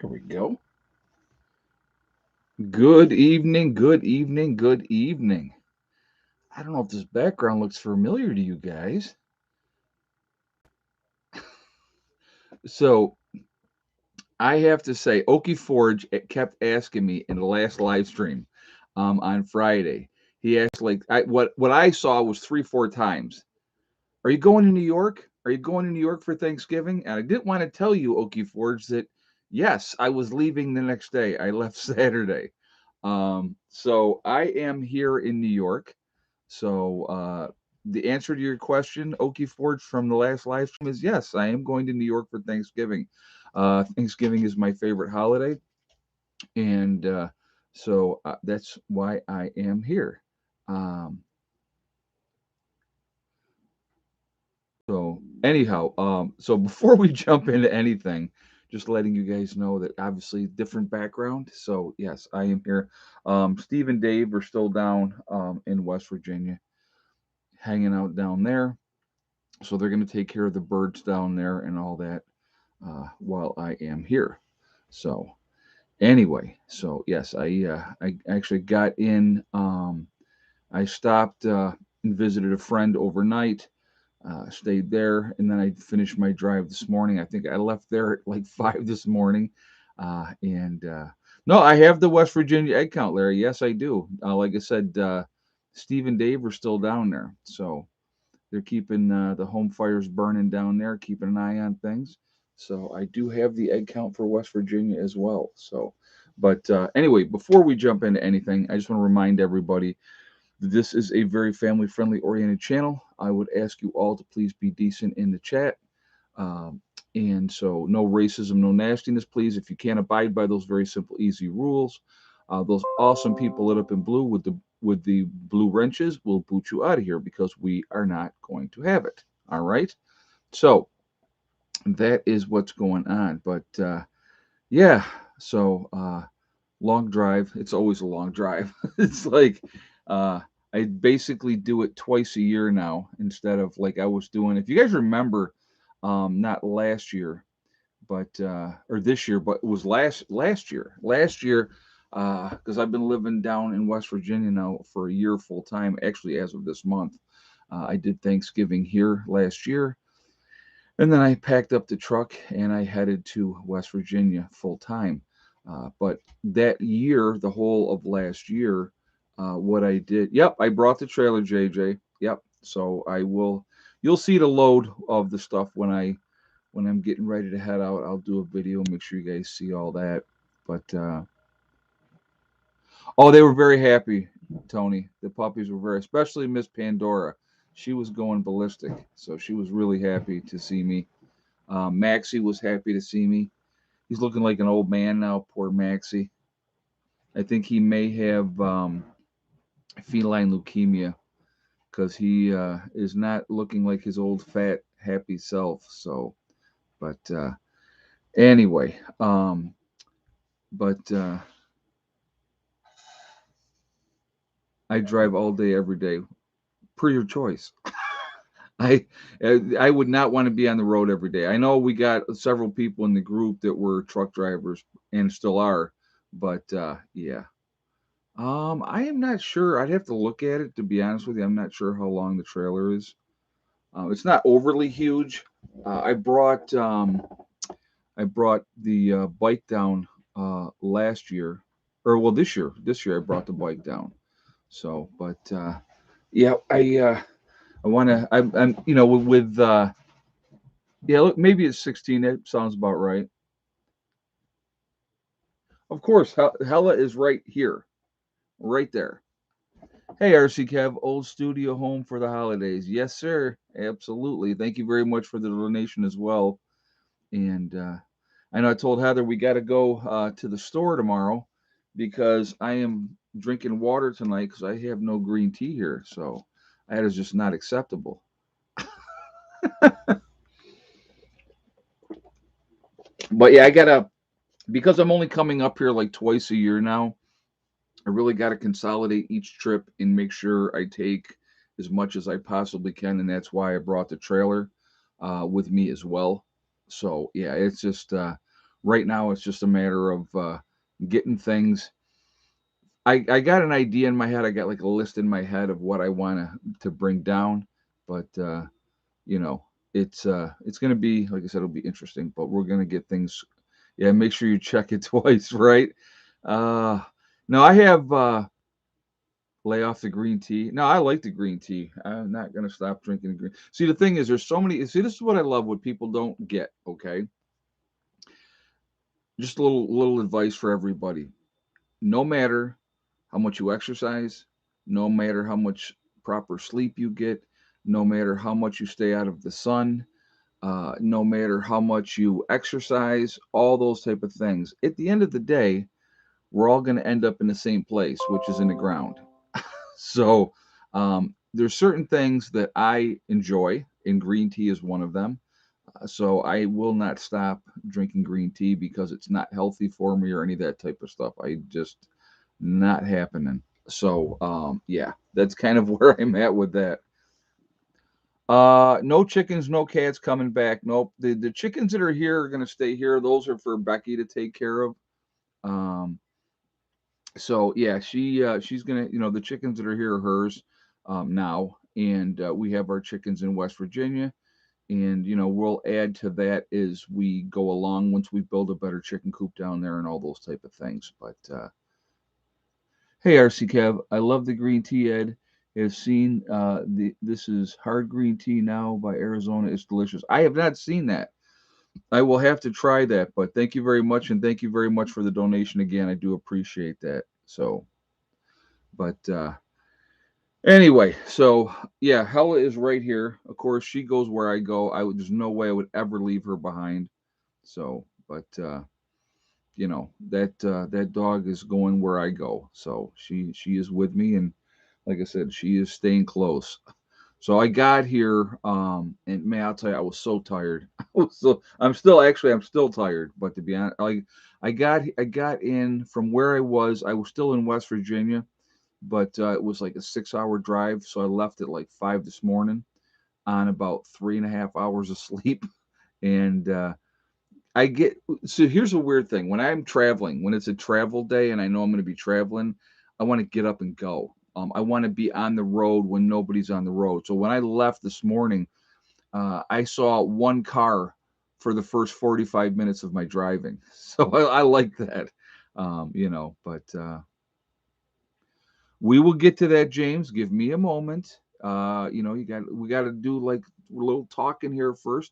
Here we go. Good evening, good evening, good evening. I don't know if this background looks familiar to you guys. So I have to say, Okie Forge kept asking me in the last live stream on Friday. He asked what I saw was three, four times. Are you going to New York? Are you going to New York for Thanksgiving? And I didn't want to tell you, Okie Forge, that yes, I was leaving the next day. I left Saturday. So I am here in New York. So the answer to your question, Okie Forge, from the last live stream is yes, I am going to New York for Thanksgiving. Thanksgiving is my favorite holiday, and that's why I am here. Um, so before we jump into anything, just letting you guys know that obviously different background. So yes, I am here. Steve and Dave are still down in West Virginia, hanging out down there. So they're going to take care of the birds down there and all that while I am here. So anyway, so yes, I actually got in. I stopped and visited a friend overnight. Stayed there, and then I finished my drive this morning. I think I left there at like 5 this morning. And No, I have the West Virginia egg count, Larry. Yes, I do. Like I said, Steve and Dave are still down there, so they're keeping the home fires burning down there, keeping an eye on things. So I do have the egg count for West Virginia as well. So, but anyway, before we jump into anything, I just want to remind everybody that this is a very family friendly oriented channel. I would ask you all to please be decent in the chat. Um, and so, no racism, no nastiness, please. If you can't abide by those very simple, easy rules, those awesome people lit up in blue with the blue wrenches will boot you out of here because we are not going to have it. All right. So that is what's going on. But yeah, so long drive. It's always a long drive. It's like uh, I basically do it twice a year now instead of like I was doing. If you guys remember, not last year, but or this year, but it was last year. Last year, because I've been living down in West Virginia now for a year full time. Actually, as of this month, I did Thanksgiving here last year, and then I packed up the truck and I headed to West Virginia full time. But that year, the whole of last year, what I did, yep, I brought the trailer, JJ. Yep. So I will, you'll see the load of the stuff when I'm getting ready to head out. I'll do a video, make sure you guys see all that. But oh, they were very happy, Tony. The puppies were very, especially Miss Pandora. She was going ballistic, so she was really happy to see me. Maxie was happy to see me. He's looking like an old man now, poor Maxie. I think he may have feline leukemia because he is not looking like his old fat happy self. So, but anyway, but I drive all day, every day, per your choice. I I would not want to be on the road every day. I know we got several people in the group that were truck drivers and still are, but yeah. I am not sure. I'd have to look at it to be honest with you. I'm not sure how long the trailer is. It's not overly huge. Uh, I brought um, I brought the bike down last year, or well, this year. This year I brought the bike down. So, but yeah, I want to. I'm with yeah. Look, maybe it's 16. That sounds about right. Of course, Hella is right here, right there. Hey, RC Kev, old studio home for the holidays. Yes, sir. Absolutely. Thank you very much for the donation as well. And I know I told Heather we got to go to the store tomorrow because I am drinking water tonight because I have no green tea here. So that is just not acceptable. But yeah, I got to, because I'm only coming up here like twice a year now, I really got to consolidate each trip and make sure I take as much as I possibly can, and that's why I brought the trailer with me as well. So yeah, it's just Right now, it's just a matter of getting things. I got an idea in my head. I got like a list in my head of what I want to bring down, but you know, it's gonna be, like I said, it'll be interesting. But we're gonna get things. Yeah, make sure you check it twice, right? Uh, no, I have lay off the green tea. No, I like the green tea. I'm not gonna stop drinking the green. See, the thing is, there's so many. See, this is what I love. What people don't get. Okay, just a little advice for everybody. No matter how much you exercise, no matter how much proper sleep you get, no matter how much you stay out of the sun, no matter how much you exercise, all those type of things. At the end of the day, we're all going to end up in the same place, which is in the ground. So there's certain things that I enjoy, and green tea is one of them. So I will not stop drinking green tea because it's not healthy for me or any of that type of stuff. I just not happening. So yeah, that's kind of where I'm at with that. No chickens, no cats coming back. Nope. The chickens that are here are gonna stay here. Those are for Becky to take care of. Um, so yeah, she's gonna, the chickens that are here are hers now, and we have our chickens in West Virginia, and we'll add to that as we go along once we build a better chicken coop down there and all those type of things. But hey, RC Kev, I love the green tea, Ed. Have seen this is hard green tea now by Arizona. It's delicious. I have not seen that. I will have to try that. But thank you very much, and thank you very much for the donation again. I do appreciate that. So, but anyway, so yeah, Hella is right here. Of course, she goes where I go. There's no way I would ever leave her behind. So, but that dog is going where I go. So she is with me, and like I said, she is staying close. So I got here, and man, I'll tell you, I was so tired. I'm still tired. But to be honest, I got in from where I was. I was still in West Virginia, but it was like a 6 hour drive. So I left at like 5 this morning on about 3.5 hours of sleep, and I get so here's a weird thing. When I'm traveling, when it's a travel day and I know I'm going to be traveling, I want to get up and go. I want to be on the road when nobody's on the road. So when I left this morning, I saw one car for the first 45 minutes of my driving. So I like that, but we will get to that, James. Give me a moment. We got to do like a little talking here first.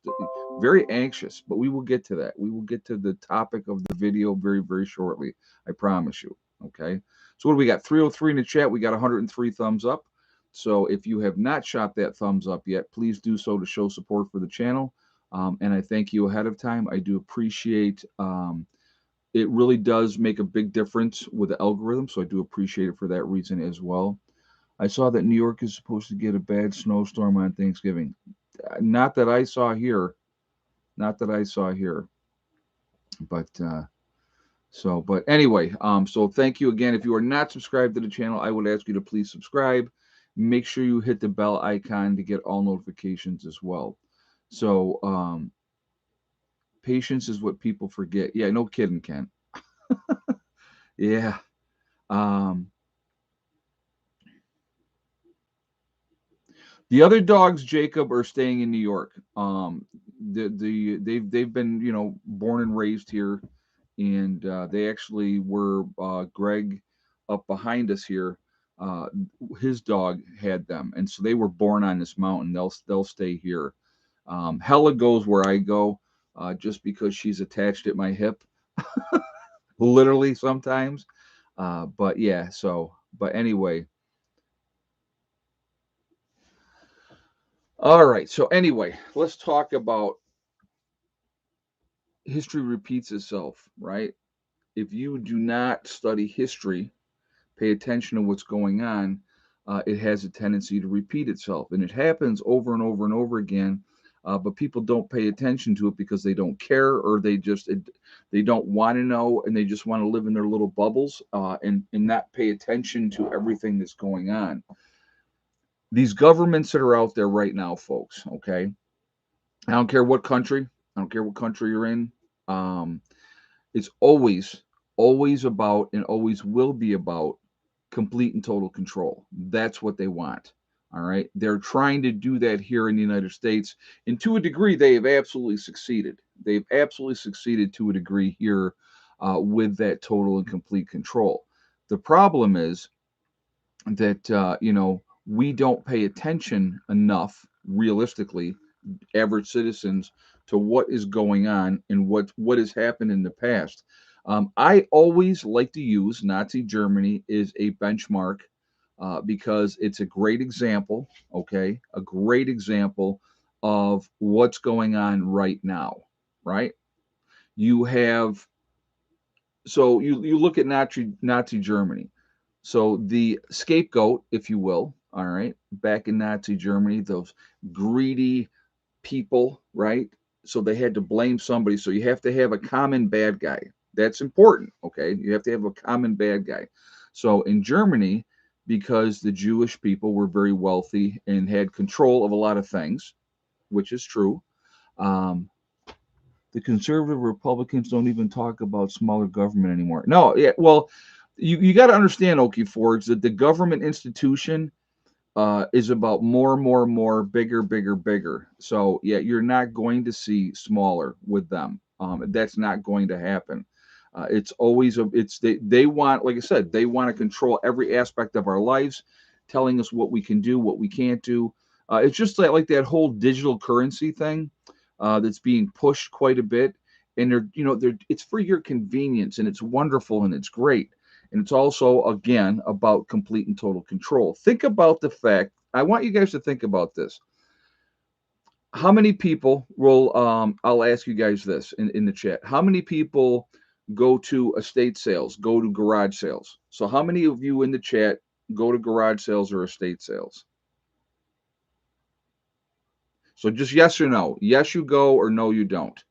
Very anxious, but we will get to that. We will get to the topic of the video very, very shortly. I promise you. Okay. So what do we got? 303 in the chat. We got 103 thumbs up. So if you have not shot that thumbs up yet, please do so to show support for the channel. And I thank you ahead of time. I do appreciate. It really does make a big difference with the algorithm, so I do appreciate it for that reason as well. I saw that New York is supposed to get a bad snowstorm on Thanksgiving. Not that I saw here. Not that I saw here. But but anyway, so thank you again. If you are not subscribed to the channel, I would ask you to please subscribe. Make sure you hit the bell icon to get all notifications as well. So patience is what people forget. Yeah, no kidding, Ken. Yeah. Um, The other dogs, Jacob, are staying in New York. They've been born and raised here, and they actually were Greg up behind us here. Uh, his dog had them, and so they were born on this mountain. They'll stay here. Hella goes where I go, just because she's attached at my hip, literally sometimes. But yeah, so but anyway. All right. So anyway, let's talk about history repeats itself, right? If you do not study history, pay attention to what's going on, it has a tendency to repeat itself. And it happens over and over and over again. But people don't pay attention to it because they don't care, or they don't want to know, and they just want to live in their little bubbles, and not pay attention to everything that's going on. These governments that are out there right now, folks, okay? I don't care what country. I don't care what country you're in. Um, It's always about and always will be about complete and total control. That's what they want. All right. They're trying to do that here in the United States. And to a degree, they have absolutely succeeded. They've absolutely succeeded to a degree here with that total and complete control. The problem is that, we don't pay attention enough, realistically, average citizens, to what is going on and what has happened in the past. I always like to use Nazi Germany as a benchmark because it's a great example. Okay, a great example of what's going on right now. Right? You have so you look at Nazi Germany. So the scapegoat, if you will, all right, back in Nazi Germany, those greedy people, right? So they had to blame somebody. So you have to have a common bad guy. That's important, okay? You have to have a common bad guy. So in Germany, because the Jewish people were very wealthy and had control of a lot of things, which is true, um, the conservative Republicans don't even talk about smaller government anymore. No, yeah, well, you got to understand, Okie Forge, that the government institution is about more, more, more, bigger, bigger, bigger. So yeah, you're not going to see smaller with them. That's not going to happen. It's always they want, like I said, they want to control every aspect of our lives, telling us what we can do, what we can't do. It's just like that whole digital currency thing that's being pushed quite a bit, and they're it's for your convenience, and it's wonderful and it's great, and it's also, again, about complete and total control. Think about the fact, I want you guys to think about this. How many people will, I'll ask you guys this in the chat. How many people go to estate sales, go to garage sales? So, how many of you in the chat go to garage sales or estate sales? So, just yes or no. Yes, you go, or no, you don't.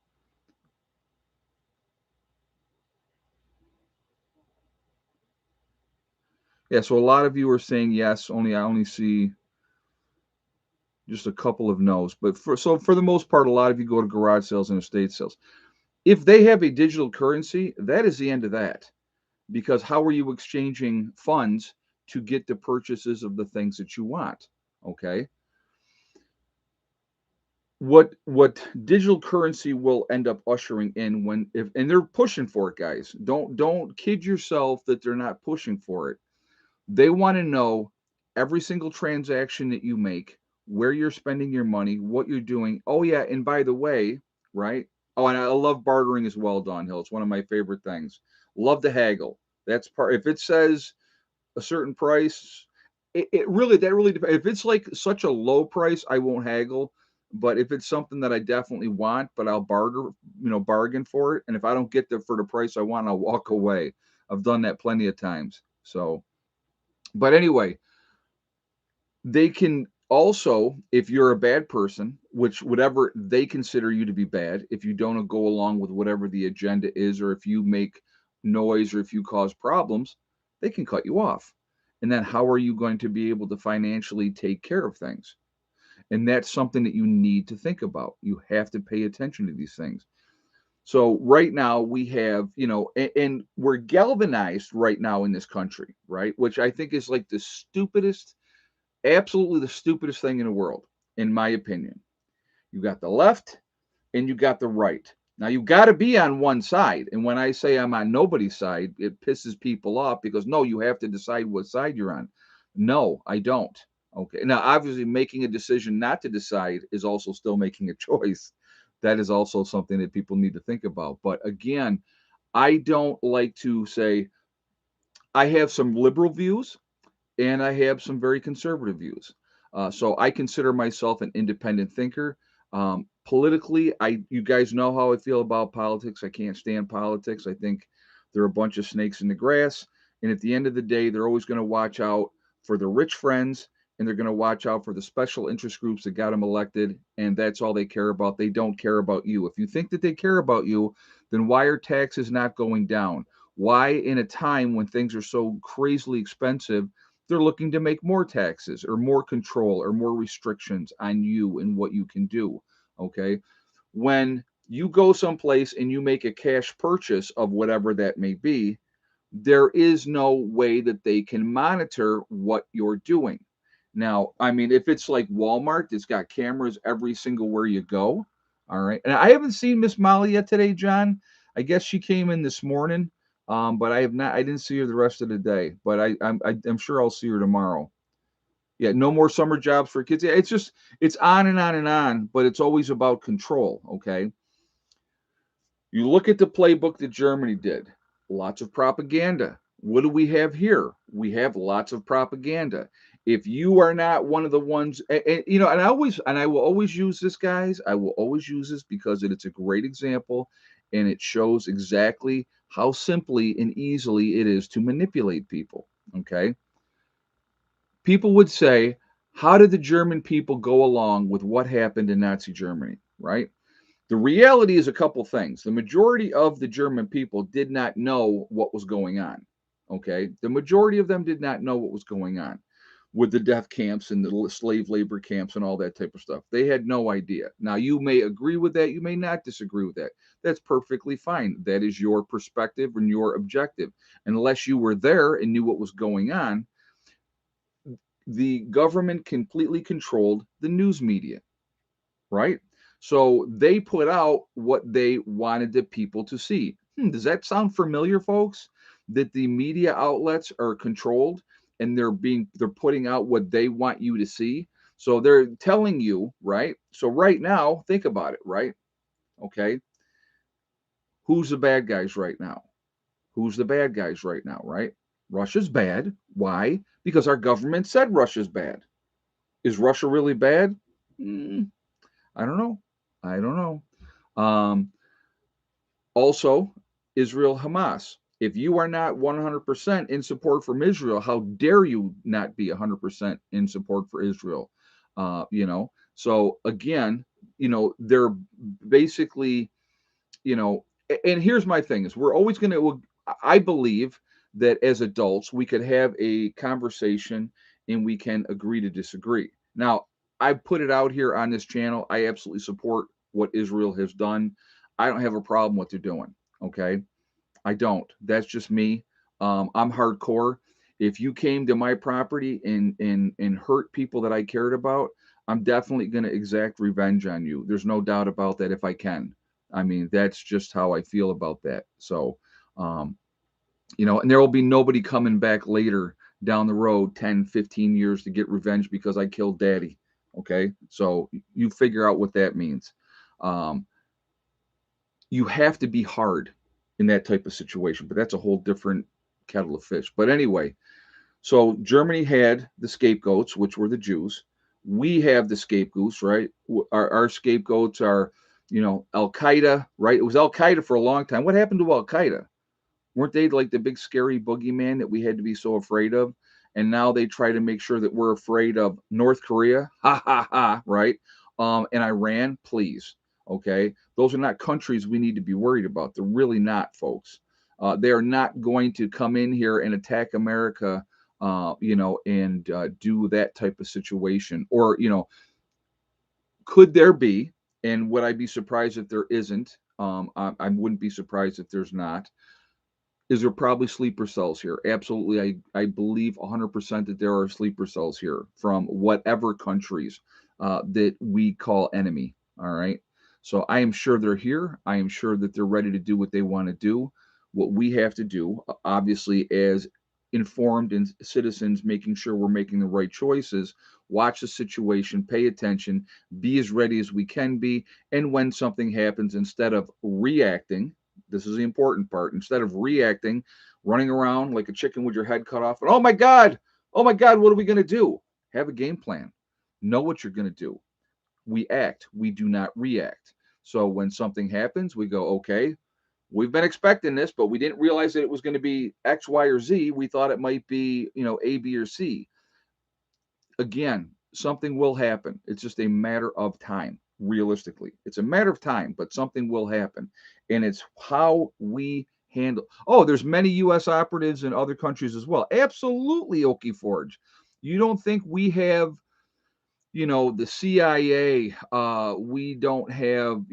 Yeah, so a lot of you are saying yes, I only see just a couple of no's. But for the most part, a lot of you go to garage sales and estate sales. If they have a digital currency, that is the end of that. Because how are you exchanging funds to get the purchases of the things that you want? Okay. What digital currency will end up ushering in, when if and they're pushing for it, guys. Don't kid yourself that they're not pushing for it. They want to know every single transaction that you make, where you're spending your money, what you're doing. Oh yeah, and by the way, right? Oh, and I love bartering as well, Don Hill. It's one of my favorite things. Love to haggle. That's part. If it says a certain price, it really that really depends. If it's like such a low price, I won't haggle. But if it's something that I definitely want, but I'll bargain for it. And if I don't get the for the price I want, I'll walk away. I've done that plenty of times. So, but anyway, they can also, if you're a bad person, which whatever they consider you to be bad, if you don't go along with whatever the agenda is, or if you make noise, or if you cause problems, they can cut you off. And then how are you going to be able to financially take care of things? And that's something that you need to think about. You have to pay attention to these things. So right now we have, and we're galvanized right now in this country, right? Which I think is like the stupidest, absolutely the stupidest thing in the world, in my opinion. You got the left and you got the right. Now you got to be on one side. And when I say I'm on nobody's side, it pisses people off because no, you have to decide what side you're on. No, I don't. Okay. Now, obviously, making a decision not to decide is also still making a choice. That is also something that people need to think about. But again, I don't like to say I have some liberal views and I have some very conservative views. So I consider myself an independent thinker. Politically, you guys know how I feel about politics. I can't stand politics. I think they're a bunch of snakes in the grass. And at the end of the day, they're always going to watch out for the rich friends, and they're going to watch out for the special interest groups that got them elected. And that's all they care about. They don't care about you. If you think that they care about you, then why are taxes not going down? Why, in a time when things are so crazily expensive, they're looking to make more taxes or more control or more restrictions on you and what you can do? Okay. When You go someplace and you make a cash purchase of whatever that may be, there is no way that they can monitor what you're doing. Now, I mean, if it's like Walmart, it's got cameras every single where you go. All right. And I haven't seen Miss Molly yet today, John. I guess she came in this morning. But I have not. I didn't see her the rest of the day. But I'm sure I'll see her tomorrow. Yeah, no more summer jobs for kids. Yeah, it's just it's on and on and on. But it's always about control. Okay. You look at the playbook that Germany did, lots of propaganda. What do we have here? We have lots of propaganda. If you are not one of the ones, you know, and I will always use this, guys. I will always use this because it's a great example, and it shows exactly how simply and easily it is to manipulate people. Okay, people would say, "How did the German people go along with what happened in Nazi Germany?" Right? The reality is a couple things. The majority of the German people did not know what was going on. Okay. The majority of them did not know what was going on with the death camps and the slave labor camps and all that type of stuff. They had no idea. Now, you may agree with that. You may not disagree with that. That's perfectly fine. That is your perspective and your objective. Unless you were there and knew what was going on, the government completely controlled the news media, right? So they put out what they wanted the people to see. Does that sound familiar, folks? That the media outlets are controlled and they're putting out what they want you to see. So they're telling you, right? So right now, think about it, right? Okay, who's the bad guys right now? Who's the bad guys right now, right? Russia's bad. Why? Because our government said Russia's bad. Is Russia really bad? Mm, I don't know. I don't know. Um, Also, Israel Hamas. If you are not 100% in support from Israel, how dare you not be 100% in support for Israel? So again, they're basically, and here's my thing is we're always going to, I believe that as adults, we could have a conversation and we can agree to disagree. Now, I put it out here on this channel. I absolutely support what Israel has done. I don't have a problem what they're doing. Okay. I don't. That's just me. I'm hardcore. If you came to my property and hurt people that I cared about, I'm definitely going to exact revenge on you. There's no doubt about that if I can. I mean, that's just how I feel about that. So, um, and there will be nobody coming back later down the road 10, 15 years to get revenge because I killed daddy. Okay. So you figure out what that means. Um, you have to be hard in that type of situation, but that's a whole different kettle of fish. But anyway, so Germany had the scapegoats, which were the Jews. We have the scapegoats, right? Our scapegoats are, Al Qaeda, right? It was Al Qaeda for a long time. What happened to Al Qaeda? Weren't they like the big scary boogeyman that we had to be so afraid of? And now they try to make sure that we're afraid of North Korea, ha ha ha, right? And Iran, please, okay? Those are not countries we need to be worried about. They're really not, folks. They are not going to come in here and attack America, and do that type of situation. Or, could there be? And would I be surprised if there isn't? I wouldn't be surprised if there's not. Is there probably sleeper cells here? Absolutely. I believe 100% that there are sleeper cells here from whatever countries that we call enemy. All right. So I am sure they're here. I am sure that they're ready to do what they want to do. What we have to do, obviously, as informed and citizens, making sure we're making the right choices, watch the situation, pay attention, be as ready as we can be. And when something happens, instead of reacting, this is the important part. Instead of reacting, running around like a chicken with your head cut off, and oh my God, what are we going to do? Have a game plan. Know what you're going to do. We act, we do not react. So when something happens, we go, okay, we've been expecting this, but we didn't realize that it was going to be X, Y, or Z. We thought it might be, A, B, or C. Again, something will happen. It's just a matter of time, realistically. It's a matter of time, but something will happen. And it's how we handle. Oh, there's many U.S. operatives in other countries as well. Absolutely, Okie Forge. You don't think we have The CIA, we don't have,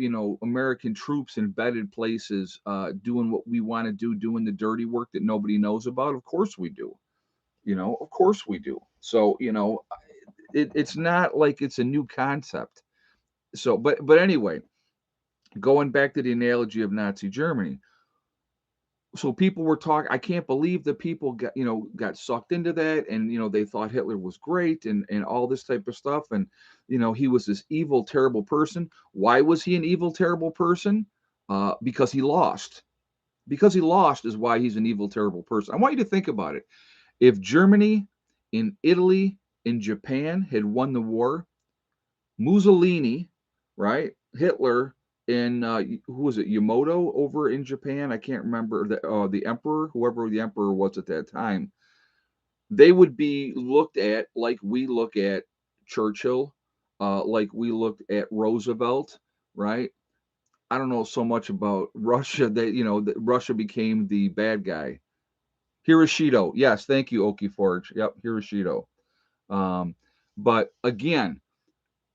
American troops in vetted places doing what we want to do, doing the dirty work that nobody knows about. Of course we do. Of course we do. So, it's not like it's a new concept. So, but anyway, going back to the analogy of Nazi Germany, so people were talking. I can't believe that people got sucked into that, and they thought Hitler was great, and all this type of stuff, and he was this evil, terrible person. Why was he an evil, terrible person? Because he lost. Because he lost is why he's an evil, terrible person. I want you to think about it. If Germany, in Italy, in Japan had won the war, Mussolini, right? Hitler and who was it? Yamato over in Japan. I can't remember the emperor, whoever the emperor was at that time. They would be looked at like we look at Churchill, like we looked at Roosevelt, right? I don't know so much about Russia. That Russia became the bad guy. Hiroshito, yes, thank you, Oki Forge. Yep, Hiroshito. Um, but again,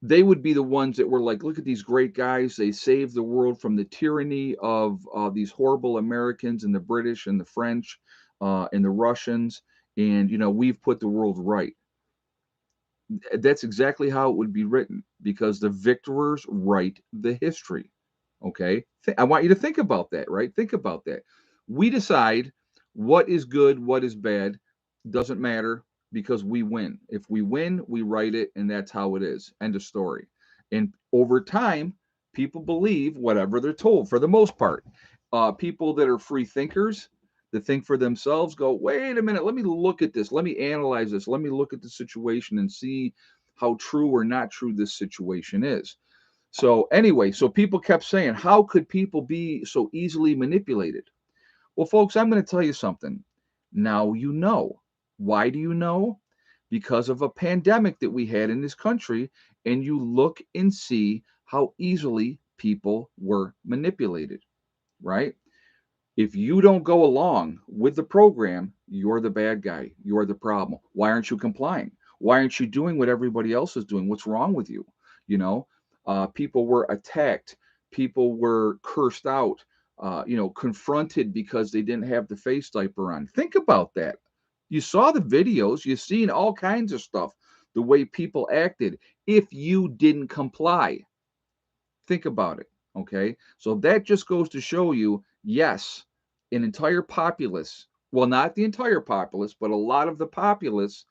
they would be the ones that were like, look at these great guys. They saved the world from the tyranny of these horrible Americans and the British and the French and the Russians. And, we've put the world right. That's exactly how it would be written because the victors write the history. Okay. I want you to think about that, right? Think about that. We decide what is good, what is bad, doesn't matter because we win. If we win, we write it, and that's how it is. End of story. And over time, people believe whatever they're told for the most part. People that are free thinkers, that think for themselves, go, wait a minute, let me look at this. Let me analyze this. Let me look at the situation and see how true or not true this situation is. So anyway, so people kept saying, how could people be so easily manipulated? Well, folks, I'm going to tell you something. Now you know. Why do you know? Because of a pandemic that we had in this country, and you look and see how easily people were manipulated, right? If you don't go along with the program, you're the bad guy. You're the problem. Why aren't you complying? Why aren't you doing what everybody else is doing? What's wrong with you? You know, People were attacked. People were cursed out. Confronted because they didn't have the face diaper on. Think about that. You saw the videos. You've seen all kinds of stuff. The way people acted if you didn't comply. Think about it. Okay. So that just goes to show you yes, an entire populace, well, not the entire populace, but a lot of the populace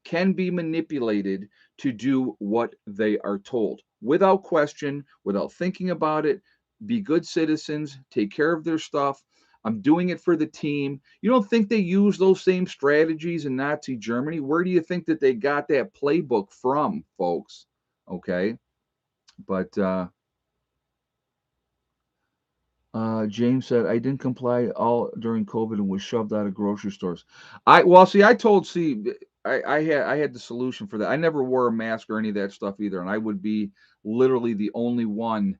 can be manipulated to do what they are told without question, without thinking about it. Be good citizens, take care of their stuff. I'm doing it for the team. You don't think they use those same strategies in Nazi Germany? Where do you think that they got that playbook from, folks? Okay. But James said, I didn't comply all during COVID and was shoved out of grocery stores. I had the solution for that. I never wore a mask or any of that stuff either, and I would be literally the only one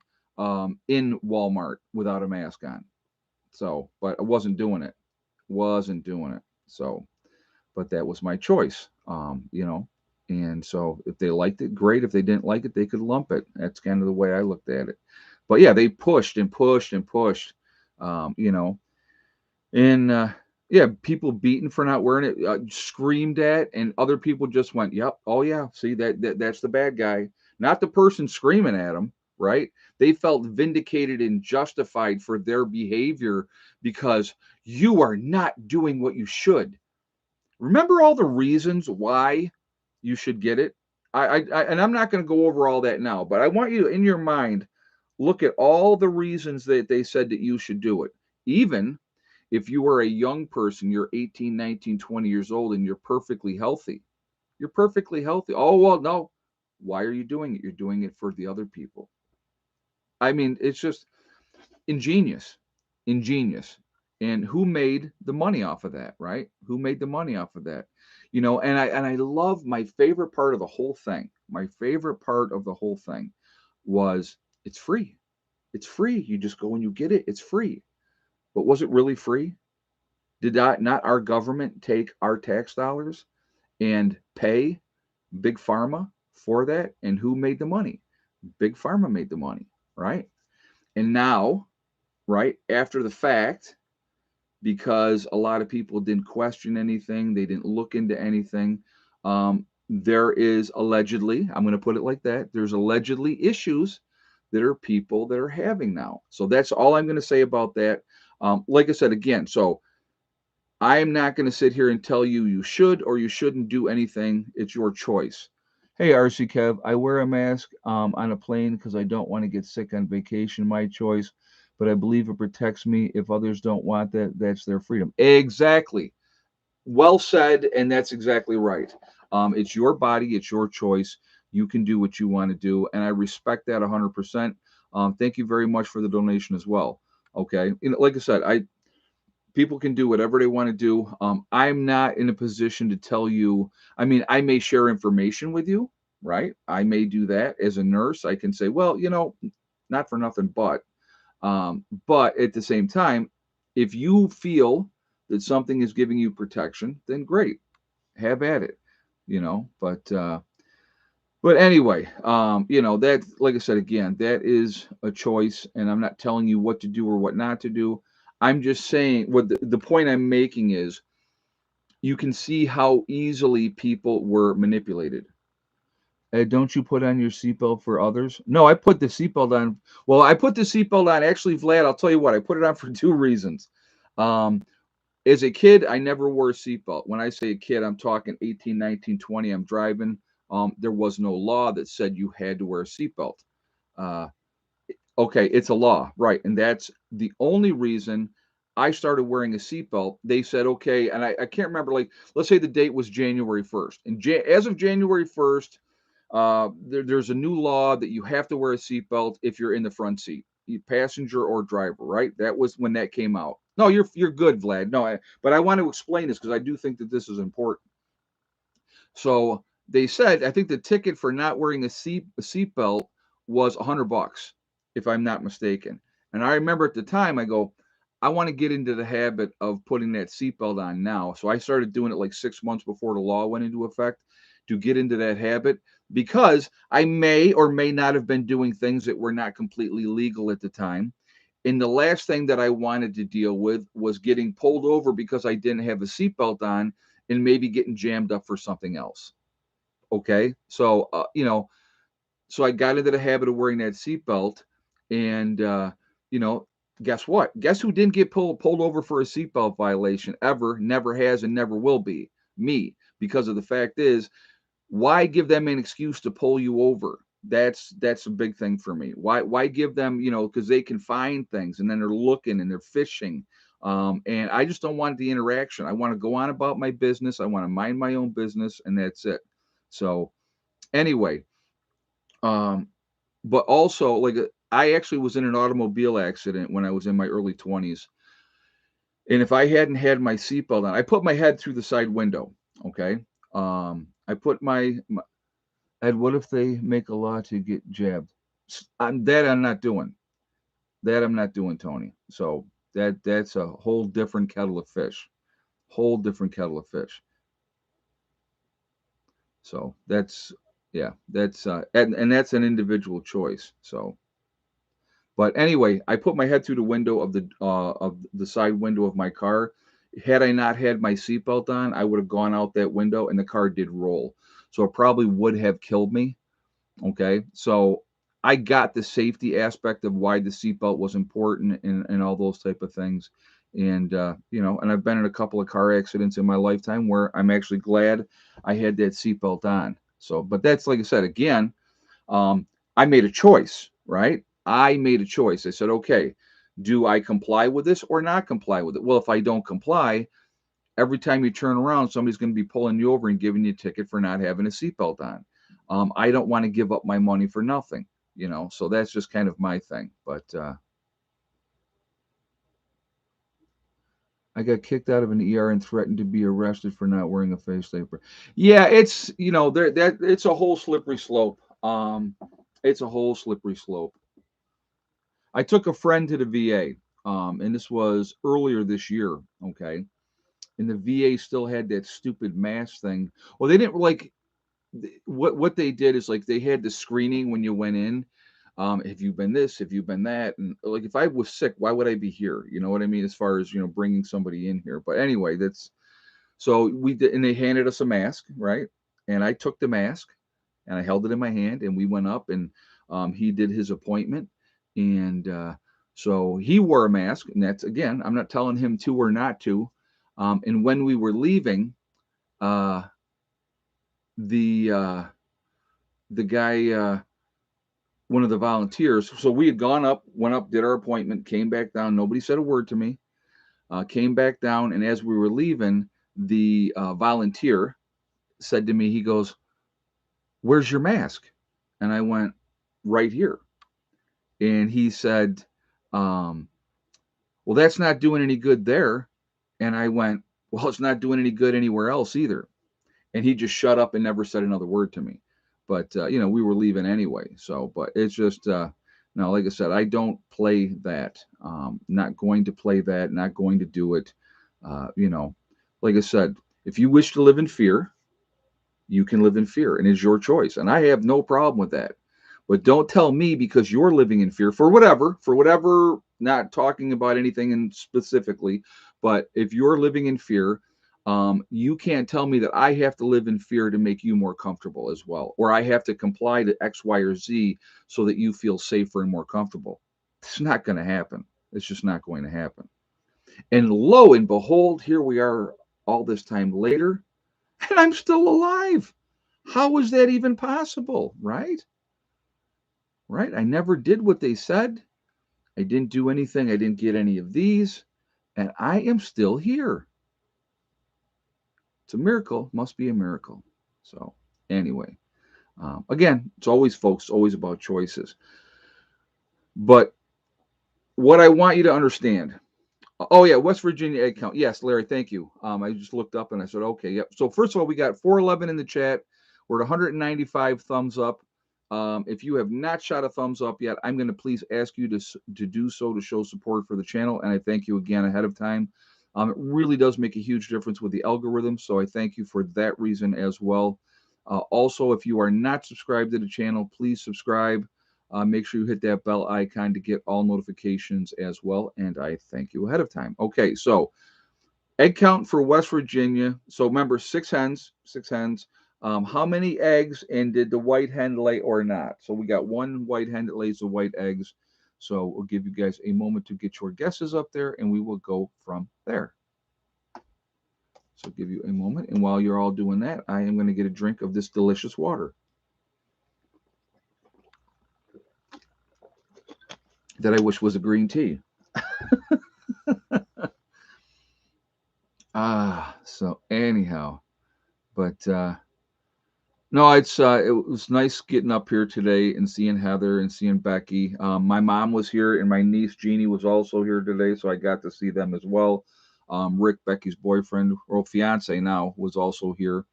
in Walmart without a mask on. So, but I wasn't doing it. Wasn't doing it. So, but that was my choice. And so if they liked it, great. If they didn't like it, they could lump it. That's kind of the way I looked at it. But yeah, they pushed and pushed and pushed. Um, you know, and yeah, people beaten for not wearing it, screamed at, and other people just went, "Yep, oh yeah, see that's the bad guy," not the person screaming at them. Right? They felt vindicated and justified for their behavior because you are not doing what you should. Remember all the reasons why you should get it. And I'm not going to go over all that now, but I want you to, in your mind, look at all the reasons that they said that you should do it. Even if you are a young person, you're 18, 19, 20 years old, and you're perfectly healthy. You're perfectly healthy. Oh, well, no. Why are you doing it? You're doing it for the other people. I mean, it's just ingenious. Ingenious. And who made the money off of that, right? Who made the money off of that? And I love my favorite part of the whole thing. My favorite part of the whole thing was it's free. It's free. You just go and you get it. It's free. But was it really free? Did not our government take our tax dollars and pay Big Pharma for that. And who made the money? Big Pharma made the money, right? And now, right after the fact, because a lot of people didn't question anything, they didn't look into anything. There is allegedly, I'm going to put it like that, there's allegedly issues that are people that are having now. So that's all I'm going to say about that. Like I said again, so I'm not going to sit here and tell you you should or you shouldn't do anything. It's your choice. Hey, RC Kev, I wear a mask on a plane because I don't want to get sick on vacation. My choice, but I believe it protects me. If others don't want that, that's their freedom. Exactly. Well said, and that's exactly right. It's your body, it's your choice. You can do what you want to do, and I respect that 100%. Thank you very much for the donation as well. Okay, like I said, I people can do whatever they want to do. I'm not in a position to tell you. I mean, I may share information with you, right? I may do that as a nurse. I can say, well, not for nothing, but at the same time, if you feel that something is giving you protection, then great, have at it, But anyway, that, like I said again, that is a choice, and I'm not telling you what to do or what not to do. I'm just saying what the point I'm making is you can see how easily people were manipulated. Don't you put on your seatbelt for others? No, I put the seatbelt on. Well, I put the seatbelt on. Actually, Vlad, I'll tell you what, I put it on for two reasons. Um, as a kid, I never wore a seatbelt. When I say a kid, I'm talking 18, 19, 20. I'm driving. There was no law that said you had to wear a seatbelt. Uh, okay, it's a law, right? And that's the only reason I started wearing a seatbelt. They said, okay, and I can't remember, like, let's say the date was January 1st. And as of January 1st, there's a new law that you have to wear a seatbelt if you're in the front seat, passenger or driver, right? That was when that came out. No, you're good, Vlad. No, but I want to explain this because I do think that this is important. So they said, I think the ticket for not wearing a seatbelt was $100, if I'm not mistaken. And I remember at the time, I go, I want to get into the habit of putting that seatbelt on now. So I started doing it like 6 months before the law went into effect to get into that habit because I may or may not have been doing things that were not completely legal at the time. And the last thing that I wanted to deal with was getting pulled over because I didn't have a seatbelt on and maybe getting jammed up for something else. Okay. So, so I got into the habit of wearing that seatbelt. And, you know, guess what? Guess who didn't get pulled over for a seatbelt violation ever, never has, and never will be? Me. Because of the fact is, why give them an excuse to pull you over? That's a big thing for me. Why give them, because they can find things and then they're looking and they're fishing. And I just don't want the interaction. I want to go on about my business. I want to mind my own business, and that's it. So anyway, um, but also like I actually was in an automobile accident when I was in my early 20s. And if I hadn't had my seatbelt on, I put my head through the side window. Okay. I put my And what if they make a law to get jabbed? I'm not doing. That I'm not doing, Tony. So that's a whole different kettle of fish. Whole different kettle of fish. So that's yeah, that's and that's an individual choice. So, but anyway, I put my head through the window of the side window of my car. Had I not had my seatbelt on, I would have gone out that window, and the car did roll. So it probably would have killed me. Okay. So I got the safety aspect of why the seatbelt was important and all those type of things. And, and I've been in a couple of car accidents in my lifetime where I'm actually glad I had that seatbelt on. So, but that's, like I said, again, I made a choice, right? I made a choice. I said, okay, do I comply with this or not comply with it? Well, if I don't comply, every time you turn around, somebody's going to be pulling you over and giving you a ticket for not having a seatbelt on. I don't want to give up my money for nothing, so that's just kind of my thing. But I got kicked out of an ER and threatened to be arrested for not wearing a face taper. Yeah, it's there that it's a whole slippery slope. It's a whole slippery slope. I took a friend to the VA, and this was earlier this year. Okay, and the VA still had that stupid mask thing. Well, they didn't like. what they did is like they had the screening when you went in. Have you been this? Have you been that? And like if I was sick, why would I be here? You know what I mean? As far as bringing somebody in here. But anyway, that's so we did, and they handed us a mask, right? And I took the mask and I held it in my hand, and we went up, and he did his appointment, and so he wore a mask, and that's again, I'm not telling him to or not to. And when we were leaving, uh, the uh, the guy, one of the volunteers, so we had gone up, went up, did our appointment, came back down. Nobody said a word to me. Came back down, and as we were leaving, the volunteer said to me, he goes, "Where's your mask?" And I went, "Right here." And he said, um, "Well, that's not doing any good there." And I went, "Well, it's not doing any good anywhere else either." And he just shut up and never said another word to me. But we were leaving anyway. So, but it's just no, like I said, I don't play that. Not going to play that. Not going to do it. Uh, you know, like I said, if you wish to live in fear, you can live in fear, and it's your choice. And I have no problem with that. But don't tell me because you're living in fear for whatever, not talking about anything in specifically, but if you're living in fear, you can't tell me that I have to live in fear to make you more comfortable as well, or I have to comply to X, Y, or Z so that you feel safer and more comfortable. It's not going to happen. It's just not going to happen. And lo and behold, here we are all this time later, and I'm still alive. How is that even possible? Right? Right? I never did what they said. I didn't do anything. I didn't get any of these. And I am still here. It's a miracle. Must be a miracle. So, anyway, again, it's always, folks, always about choices. But what I want you to understand. Oh, yeah, West Virginia egg count. Yes, Larry, thank you. I just looked up and I said, okay, yep. So, first of all, we got 411 in the chat. We're at 195 thumbs up. If you have not shot a thumbs up yet, I'm going to please ask you to do so to show support for the channel. And I thank you again ahead of time. It really does make a huge difference with the algorithm. So I thank you for that reason as well. Also, if you are not subscribed to the channel, please subscribe. Make sure you hit that bell icon to get all notifications as well. And I thank you ahead of time. Okay, so egg count for West Virginia. So remember, six hens, six hens. How many eggs, and did the white hen lay or not? So we got one white hen that lays the white eggs. So we'll give you guys a moment to get your guesses up there, and we will go from there. So give you a moment, and while you're all doing that, I am going to get a drink of this delicious water that I wish was a green tea. So anyhow, but no, it was nice getting up here today and seeing Heather and seeing Becky. My mom was here, and my niece Jeannie was also here today, so I got to see them as well. Rick, Becky's boyfriend or fiance now, was also here,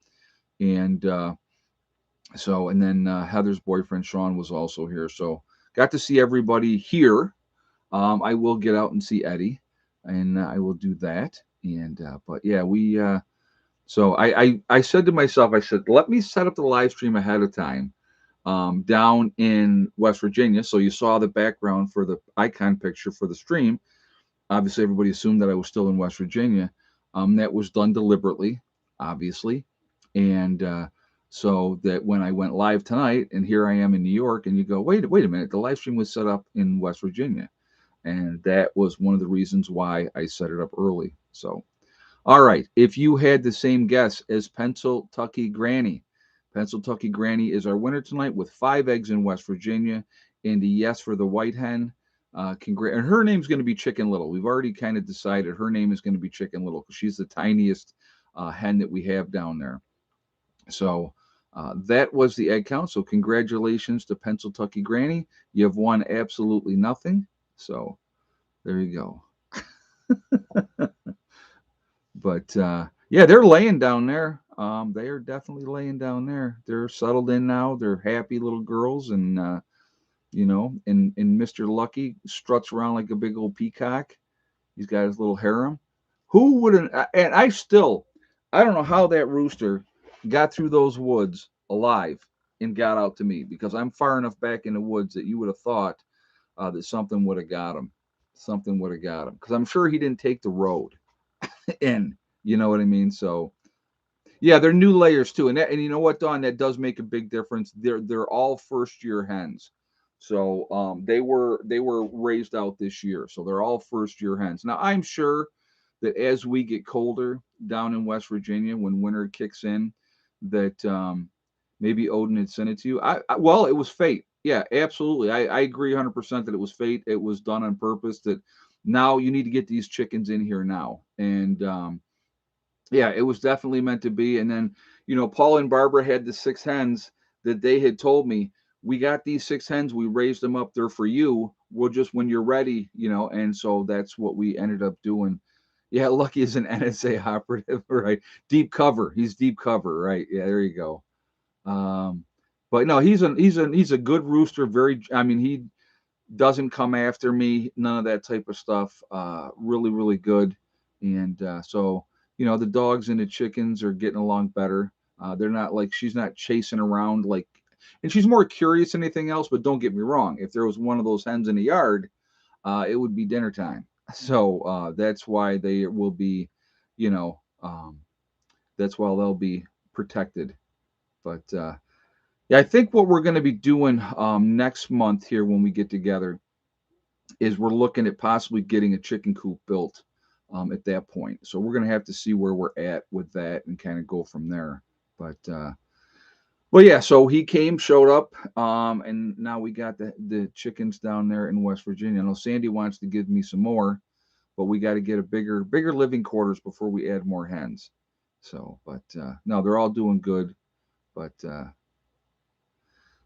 and and then Heather's boyfriend Sean was also here. So got to see everybody here. I will get out and see Eddie, and I will do that. And but yeah, we. So I said to myself, I said, let me set up the live stream ahead of time down in West Virginia. So you saw the background for the icon picture for the stream. Obviously, everybody assumed that I was still in West Virginia. That was done deliberately, obviously. And so that when I went live tonight, and here I am in New York, and you go, wait a minute, the live stream was set up in West Virginia. And that was one of the reasons why I set it up early. So. All right. If you had the same guess as Pennsyltucky Granny, Pennsyltucky Granny is our winner tonight with 5 eggs in West Virginia. And a yes for the white hen. And her name's going to be Chicken Little. We've already kind of decided her name is going to be Chicken Little because she's the tiniest hen that we have down there. So that was the egg count. So congratulations to Pennsyltucky Granny. You have won absolutely nothing. So there you go. But yeah, they're laying down there. They are definitely laying down there. They're settled in now. They're happy little girls, and and Mr. Lucky struts around like a big old peacock. He's got his little harem. Who wouldn't? And I don't know how that rooster got through those woods alive and got out to me, because I'm far enough back in the woods that you would have thought that something would have got him. Something would have got him, because I'm sure he didn't take the road in. You know what I mean? So yeah, they're new layers too, and and you know what, Don, that does make a big difference. They're all first year hens, so they were raised out this year, so they're all first year hens. Now I'm sure that as we get colder down in West Virginia, when winter kicks in, that maybe Odin had sent it to you. Well, it was fate. Yeah, absolutely. I agree 100% that it was fate. It was done on purpose. That now you need to get these chickens in here now, and yeah, it was definitely meant to be. And then, Paul and Barbara had the six hens that they had told me, we got these six hens, we raised them up there for you. We'll just, when you're ready, and so that's what we ended up doing. Yeah, Lucky is an NSA operative, right? Deep cover. He's deep cover, right? Yeah, there you go. Um, but no, he's a good rooster. Very, I mean, he doesn't come after me, none of that type of stuff. Really, really good. And so, the dogs and the chickens are getting along better. They're not like, she's not chasing around like, and she's more curious than anything else. But don't get me wrong, if there was one of those hens in the yard, it would be dinner time. So that's why they will be, you know, um, that's why they'll be protected. But yeah, I think what we're going to be doing next month here when we get together is we're looking at possibly getting a chicken coop built at that point. So we're going to have to see where we're at with that and kind of go from there. But well, yeah. So he came, showed up, and now we got the chickens down there in West Virginia. I know Sandy wants to give me some more, but we got to get a bigger living quarters before we add more hens. So, but no, they're all doing good. But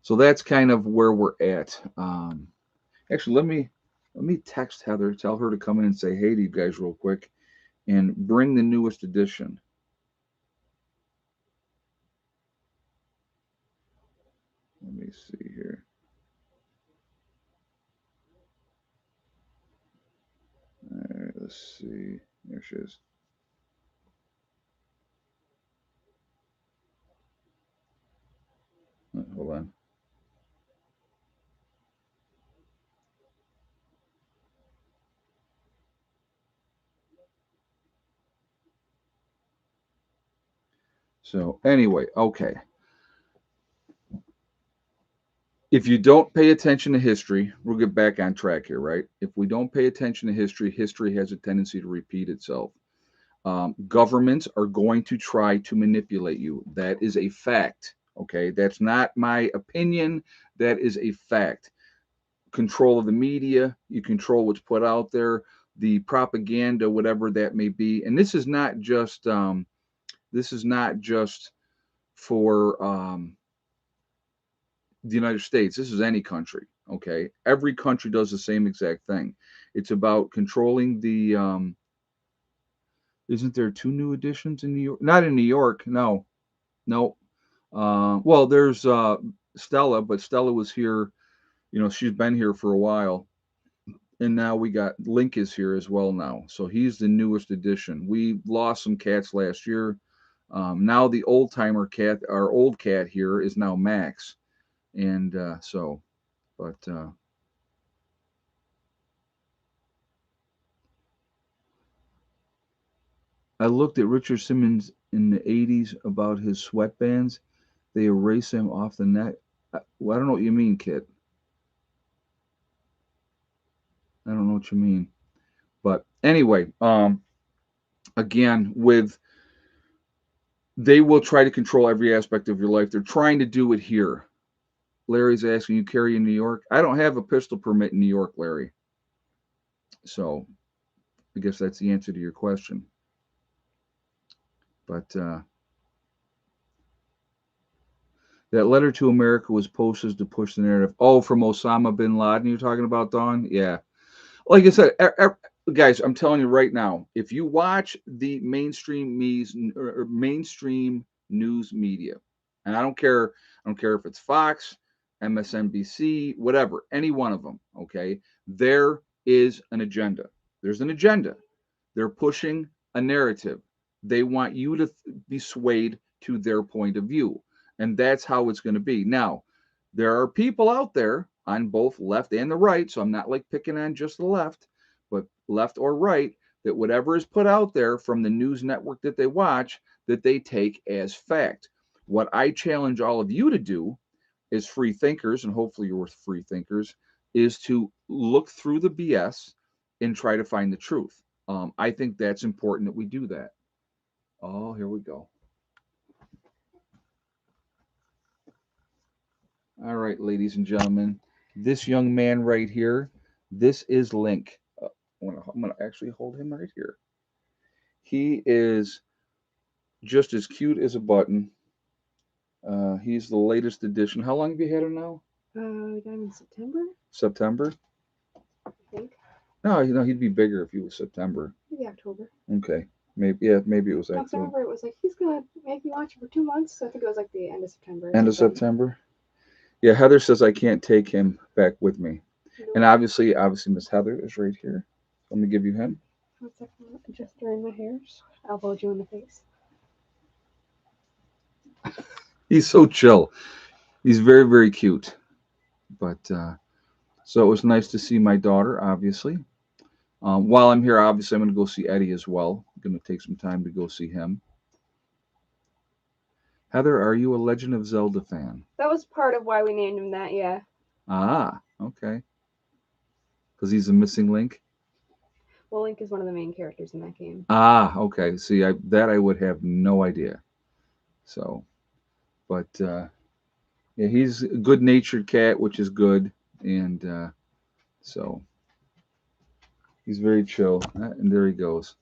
so that's kind of where we're at. Actually, let me text Heather, tell her to come in and say hey to you guys real quick, and bring the newest edition. Let me see here. All right, let's see. There she is. Hold on. So anyway, okay. If you don't pay attention to history, we'll get back on track here, right? If we don't pay attention to history, history has a tendency to repeat itself. Governments are going to try to manipulate you. That is a fact. Okay, that's not my opinion. That is a fact. Control of the media, you control what's put out there, the propaganda, whatever that may be. And this is not just for the United States. This is any country. Okay, every country does the same exact thing. It's about controlling the. Isn't there two new editions in New York? Not in New York. No, no. Well, there's Stella, but Stella was here. She's been here for a while, and now we got Link is here as well now. So he's the newest addition. We lost some cats last year. Now the old timer cat, our old cat here, is now Max, and but I looked at Richard Simmons in the '80s about his sweatbands. They erase him off the net. Well, I don't know what you mean, Kit. I don't know what you mean. But anyway, again, with they will try to control every aspect of your life. They're trying to do it here. Larry's asking, you carry in New York? I don't have a pistol permit in New York, Larry. So I guess that's the answer to your question. But that letter to America was posted to push the narrative. Oh, from Osama bin Laden, you're talking about, Don? Yeah. Like I said, guys, I'm telling you right now, if you watch the mainstream news media, and I don't care if it's Fox, MSNBC, whatever, any one of them, okay, there is an agenda. There's an agenda. They're pushing a narrative. They want you to be swayed to their point of view. And that's how it's going to be. Now, there are people out there on both left and the right, so I'm not like picking on just the left, but left or right, that whatever is put out there from the news network that they watch, that they take as fact. What I challenge all of you to do as free thinkers, and hopefully you're free thinkers, is to look through the BS and try to find the truth. I think that's important that we do that. Oh, here we go. All right, ladies and gentlemen, this young man right here, this is Link. I'm gonna actually hold him right here. He is just as cute as a button. He's the latest edition. How long have you had him now? We got him in September, September? I think. No, you know he'd be bigger if he was September. Maybe October. Okay, maybe yeah, maybe it was I actually remember it was like, he's going to make me watch it for 2 months. So I think it was like the end of September. Or end of something. September. Yeah, Heather says I can't take him back with me, and obviously Miss Heather is right here. Let me give you him. 1 second, just during my hairs. I'll hold you in the face. He's so chill. He's very, very cute. But so it was nice to see my daughter, obviously. While I'm here, obviously, I'm going to go see Eddie as well. I'm going to take some time to go see him. Heather, are you a Legend of Zelda fan? That was part of why we named him that, yeah. Ah, okay. Because he's a missing link? Well, Link is one of the main characters in that game. Ah, okay. See, that I would have no idea. So, but yeah, he's a good-natured cat, which is good. And so he's very chill. And there he goes.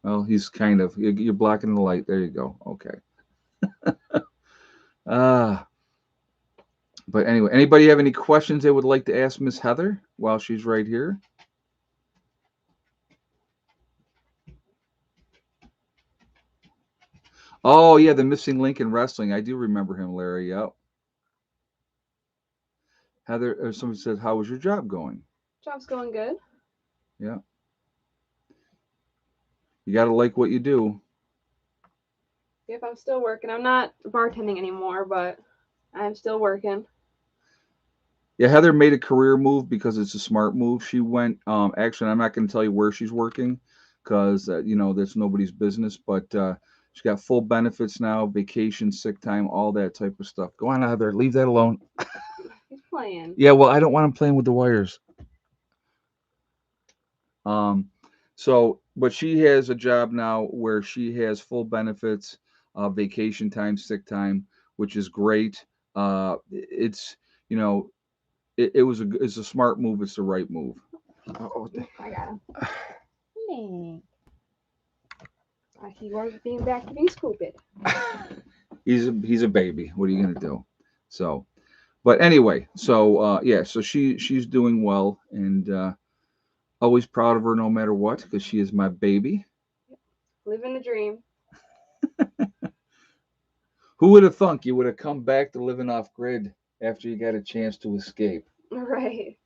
Well, he's kind of, you're blocking the light. There you go. Okay. Ah, but anyway, anybody have any questions they would like to ask Miss Heather while she's right here? Oh yeah, the missing link in wrestling. I do remember him, Larry. Yep. Heather, or somebody said, "How was your job going?" Job's going good. Yeah. You got to like what you do. Yep, I'm still working. I'm not bartending anymore, but I'm still working. Yeah, Heather made a career move because it's a smart move. She went. Actually, I'm not going to tell you where she's working because you know that's nobody's business. But she got full benefits now, vacation, sick time, all that type of stuff. Go on, Heather. Leave that alone. He's playing. Yeah, well, I don't want him playing with the wires. Um, so, but she has a job now where she has full benefits, vacation time, sick time, which is great. It's you know, it's a smart move. It's the right move. Oh, I got him. He was being back to being stupid. he's a baby. What are you gonna do? So, but anyway, so yeah, so she's doing well and always proud of her no matter what because she is my baby. Living the dream. Who would have thunk you would have come back to living off grid after you got a chance to escape? Right.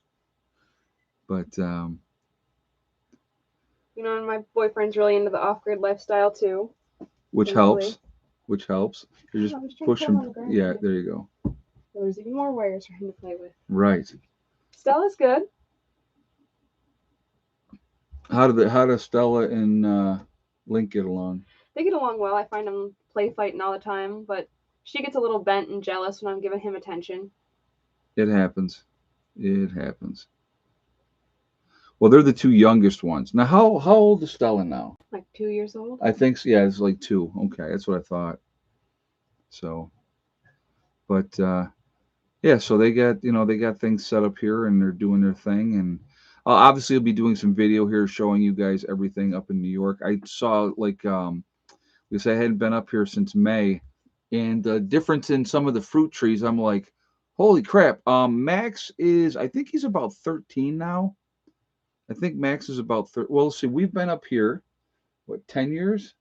But You know, and my boyfriend's really into the off-grid lifestyle too. which helps. Which helps. You're just pushing. Yeah, there you go. So there's even more wires for him to play with. Right. Stella's good. How does Stella and Link get along? They get along well. I find them play fighting all the time, but she gets a little bent and jealous when I'm giving him attention. It happens. It happens. Well, they're the two youngest ones. Now, how old is Stella now? Like 2 years old. I think so, yeah, it's like 2. Okay, that's what I thought. So, but yeah, so they got things set up here and they're doing their thing and obviously I'll be doing some video here showing you guys everything up in New York. I saw like because I hadn't been up here since May and the difference in some of the fruit trees, I'm like, holy crap. Max is I think he's about 13 now. I think Max is about 30. Well, see, we've been up here what 10 years?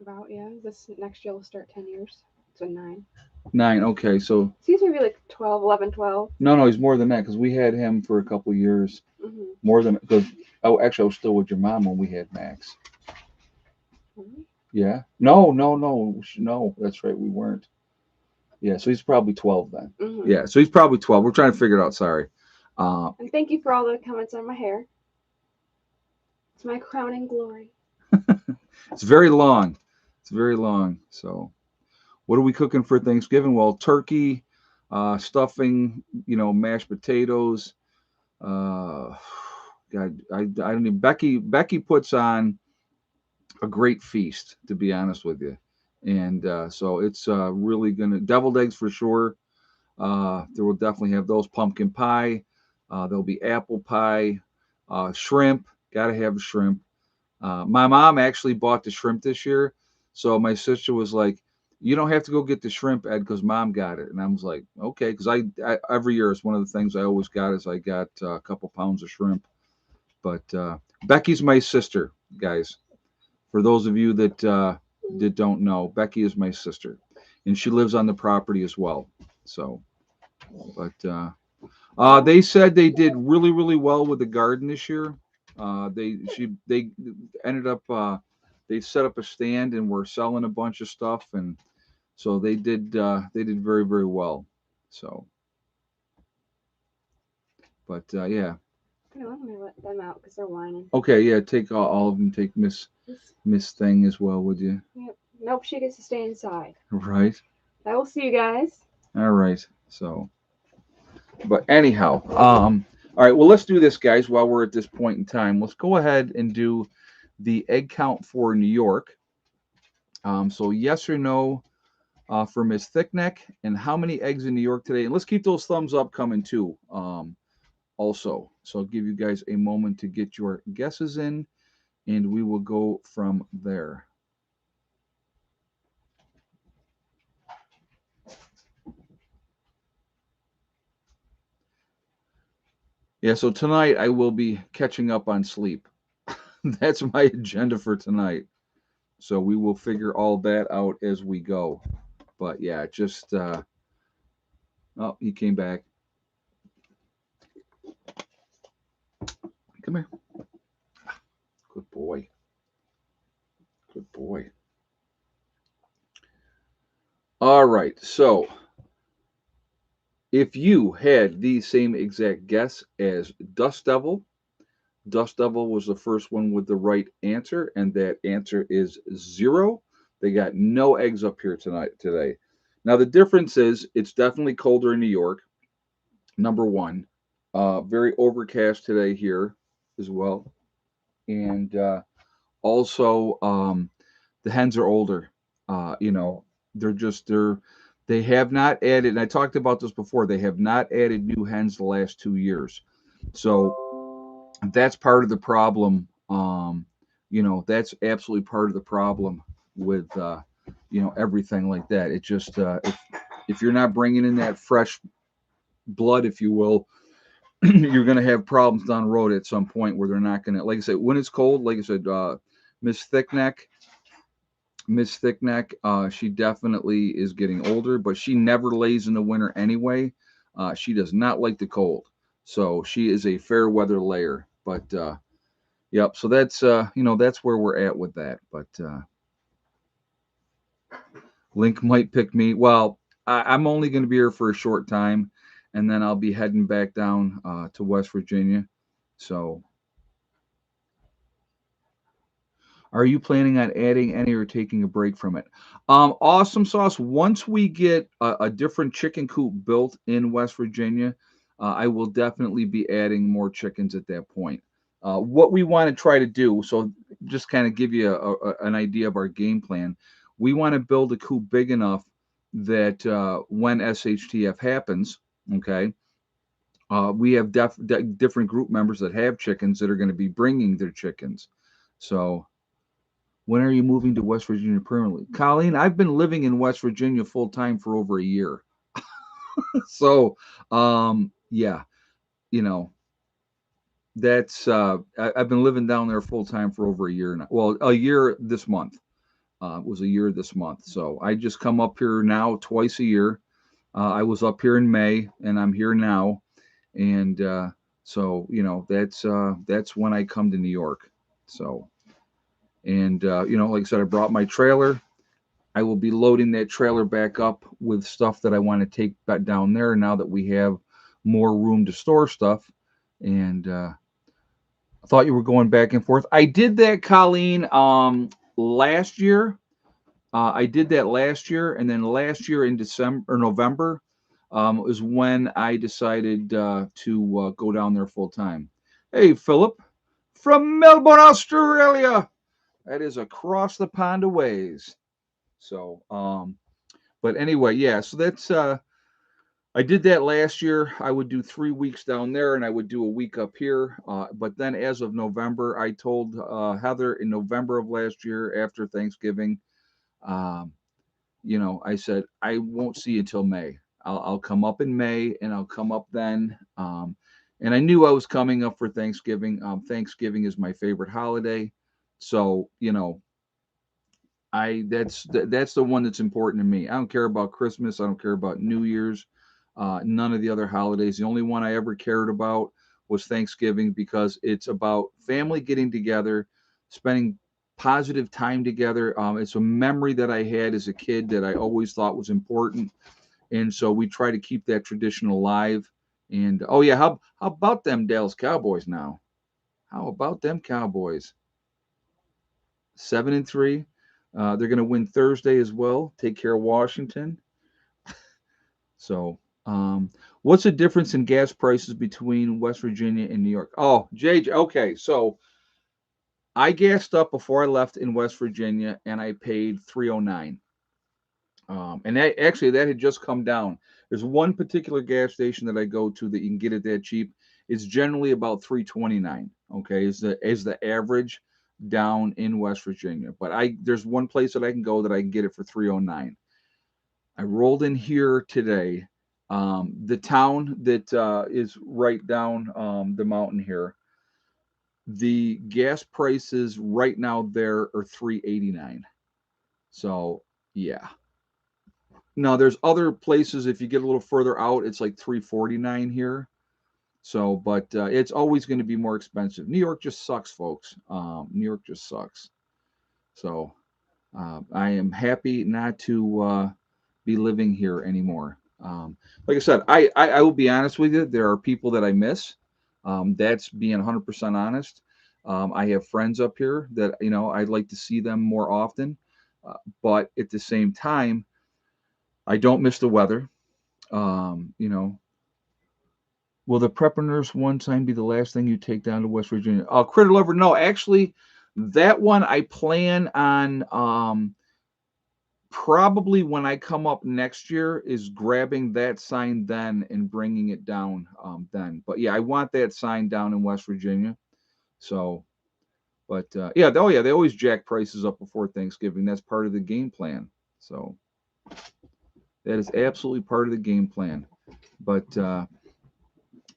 About, yeah. This next year will start 10 years. So 9. 9, okay, so He's maybe like 12, 11, 12. no, he's more than that because we had him for a couple years. Mm-hmm. More than because actually I was still with your mom when we had Max. Mm-hmm. Yeah. No, no, no, no. That's right. We weren't. Yeah. So he's probably 12 then. Hmm. Yeah. So he's probably 12. We're trying to figure it out. Sorry. Uh, And thank you for all the comments on my hair. It's my crowning glory. it's very long. It's very long. So, what are we cooking for Thanksgiving? Well, turkey, stuffing, mashed potatoes. Uh, God, I don't know. Becky puts on a great feast, to be honest with you, and so it's really gonna deviled eggs for sure. There will definitely have those pumpkin pie. There'll be apple pie, shrimp. Got to have shrimp. My mom actually bought the shrimp this year, so my sister was like, "You don't have to go get the shrimp, Ed, because mom got it." And I was like, "Okay," because I every year it's one of the things I always got is I got a couple pounds of shrimp. But Becky's my sister, guys. For those of you that don't know, Becky is my sister, and she lives on the property as well. So, but they said they did really, really well with the garden this year. They ended up they set up a stand and were selling a bunch of stuff, and so they did very, very well. So, but yeah, Okay, let me let them out because they're whining. okay, yeah, take all of them. Take Miss Thing as well, would you? Yep. Nope, she gets to stay inside. Right. I will see you guys. All right. So, but anyhow, all right. Well, let's do this, guys. While we're at this point in time, let's go ahead and do the egg count for New York. So yes or no for Miss Thickneck, and how many eggs in New York today? And let's keep those thumbs up coming too. Also, so I'll give you guys a moment to get your guesses in, and we will go from there. Yeah. So tonight I will be catching up on sleep. That's my agenda for tonight. So we will figure all that out as we go. But yeah, just oh, he came back. Come here. Good boy. Good boy. All right. So if you had the same exact guess as Dust Devil, Dust Devil was the first one with the right answer, and that answer is zero. They got no eggs up here today. Now the difference is it's definitely colder in New York. Number one, very overcast today here as well, and also the hens are older. They're just they have not added. And I talked about this before. They have not added new hens the last 2 years, so that's part of the problem. That's absolutely part of the problem with everything like that. It just if you're not bringing in that fresh blood, if you will, you're going to have problems down the road at some point where they're not going to, like I said, when it's cold, like I said, Miss Thickneck, Miss Thickneck, she definitely is getting older, but she never lays in the winter anyway. She does not like the cold. So she is a fair weather layer. But yep, so that's where we're at with that. But Link might pick me. Well, I'm only going to be here for a short time, and then I'll be heading back down to West Virginia. So, are you planning on adding any or taking a break from it? Awesome sauce. Once we get a different chicken coop built in West Virginia, I will definitely be adding more chickens at that point. What we want to try to do, so just kind of give you an idea of our game plan. We want to build a coop big enough that when SHTF happens, okay, we have different group members that have chickens that are going to be bringing their chickens. So when are you moving to West Virginia permanently? Colleen, I've been living in West Virginia full time for over a year. So, yeah, you know, that's I've been living down there full time for over a year now. Well, a year this month. It was a year this month. So I just come up here now twice a year. I was up here in May, and I'm here now, and so that's when I come to New York. So And like I said, I brought my trailer. I will be loading that trailer back up with stuff that I want to take back down there now that we have more room to store stuff. And I thought you were going back and forth. I did that, Colleen, last year. I did that last year, and then last year in December or November was when I decided to go down there full time. Hey, Philip, from Melbourne, Australia. That is across the pond a ways. So, but anyway, yeah. So that's I did that last year. I would do 3 weeks down there, and I would do a week up here. But then, as of November, I told Heather in November of last year, after Thanksgiving, um, I said I won't see you until May. I'll come up in May, and I'll come up then. And I knew I was coming up for Thanksgiving. Thanksgiving is my favorite holiday, so that's the one that's important to me. I don't care about Christmas. I don't care about New Year's. None of the other holidays. The only one I ever cared about was Thanksgiving because it's about family getting together, spending positive time together. It's a memory that I had as a kid that I always thought was important, and so we try to keep that tradition alive. And oh yeah, how about them Dallas Cowboys now? How about them Cowboys? 7-3. They're going to win Thursday as well. Take care of Washington. So, what's the difference in gas prices between West Virginia and New York? Oh, JJ. Okay, so I gassed up before I left in West Virginia, and I paid 309. And that had just come down. There's one particular gas station that I go to that you can get it that cheap. It's generally about 329. Okay, is the average down in West Virginia. But there's one place that I can go that I can get it for 309. I rolled in here today. The town that is right down the mountain here, the gas prices right now there are 389. So yeah. Now there's other places if you get a little further out, it's like 349 here. So, but it's always going to be more expensive. New York just sucks, folks. New York just sucks. So I am happy not to be living here anymore. Like I said, I will be honest with you. There are people that I miss. That's being 100% honest. I have friends up here that I'd like to see them more often, but at the same time, I don't miss the weather. Will the prepper nurse one time be the last thing you take down to West Virginia? Critter Lover, no, actually, that one I plan on. Probably when I come up next year is grabbing that sign then and bringing it down then. But yeah, I want that sign down in West Virginia. So, but yeah, oh yeah, they always jack prices up before Thanksgiving. That's part of the game plan. So that is absolutely part of the game plan. But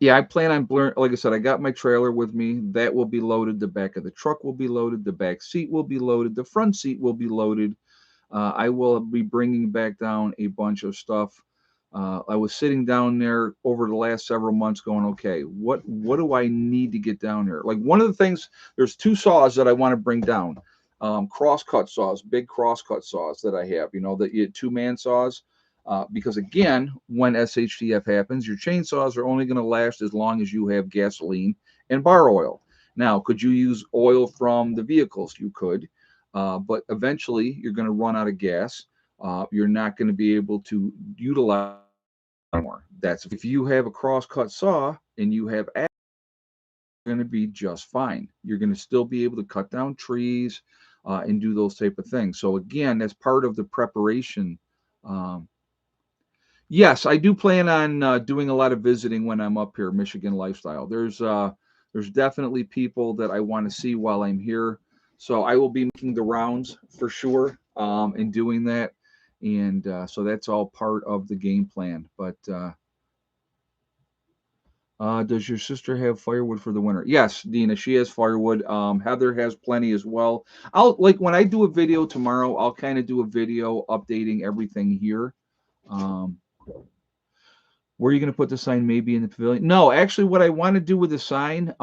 yeah, I plan on like I said, I got my trailer with me. That will be loaded. The back of the truck will be loaded. The back seat will be loaded. The front seat will be loaded. I will be bringing back down a bunch of stuff. I was sitting down there over the last several months going, okay, what do I need to get down here? Like one of the things, there's two saws that I want to bring down. Crosscut saws, big crosscut saws that I have, the 2-man saws. Because again, when SHTF happens, your chainsaws are only going to last as long as you have gasoline and bar oil. Now, could you use oil from the vehicles? You could. But eventually you're going to run out of gas. You're not going to be able to utilize more. That's if you have a cross-cut saw and you have you're going to be just fine. You're going to still be able to cut down trees and do those type of things. So again, that's part of the preparation. Um, yes, I do plan on doing a lot of visiting when I'm up here, Michigan lifestyle. There's definitely people that I want to see while I'm here. So I will be making the rounds for sure and doing that. And so that's all part of the game plan. But does your sister have firewood for the winter? Yes, Dina, she has firewood. Heather has plenty as well. I'll like when I do a video tomorrow, I'll kind of do a video updating everything here. Um, where are you going to put the sign? Maybe in the pavilion? No, actually, what I want to do with the sign,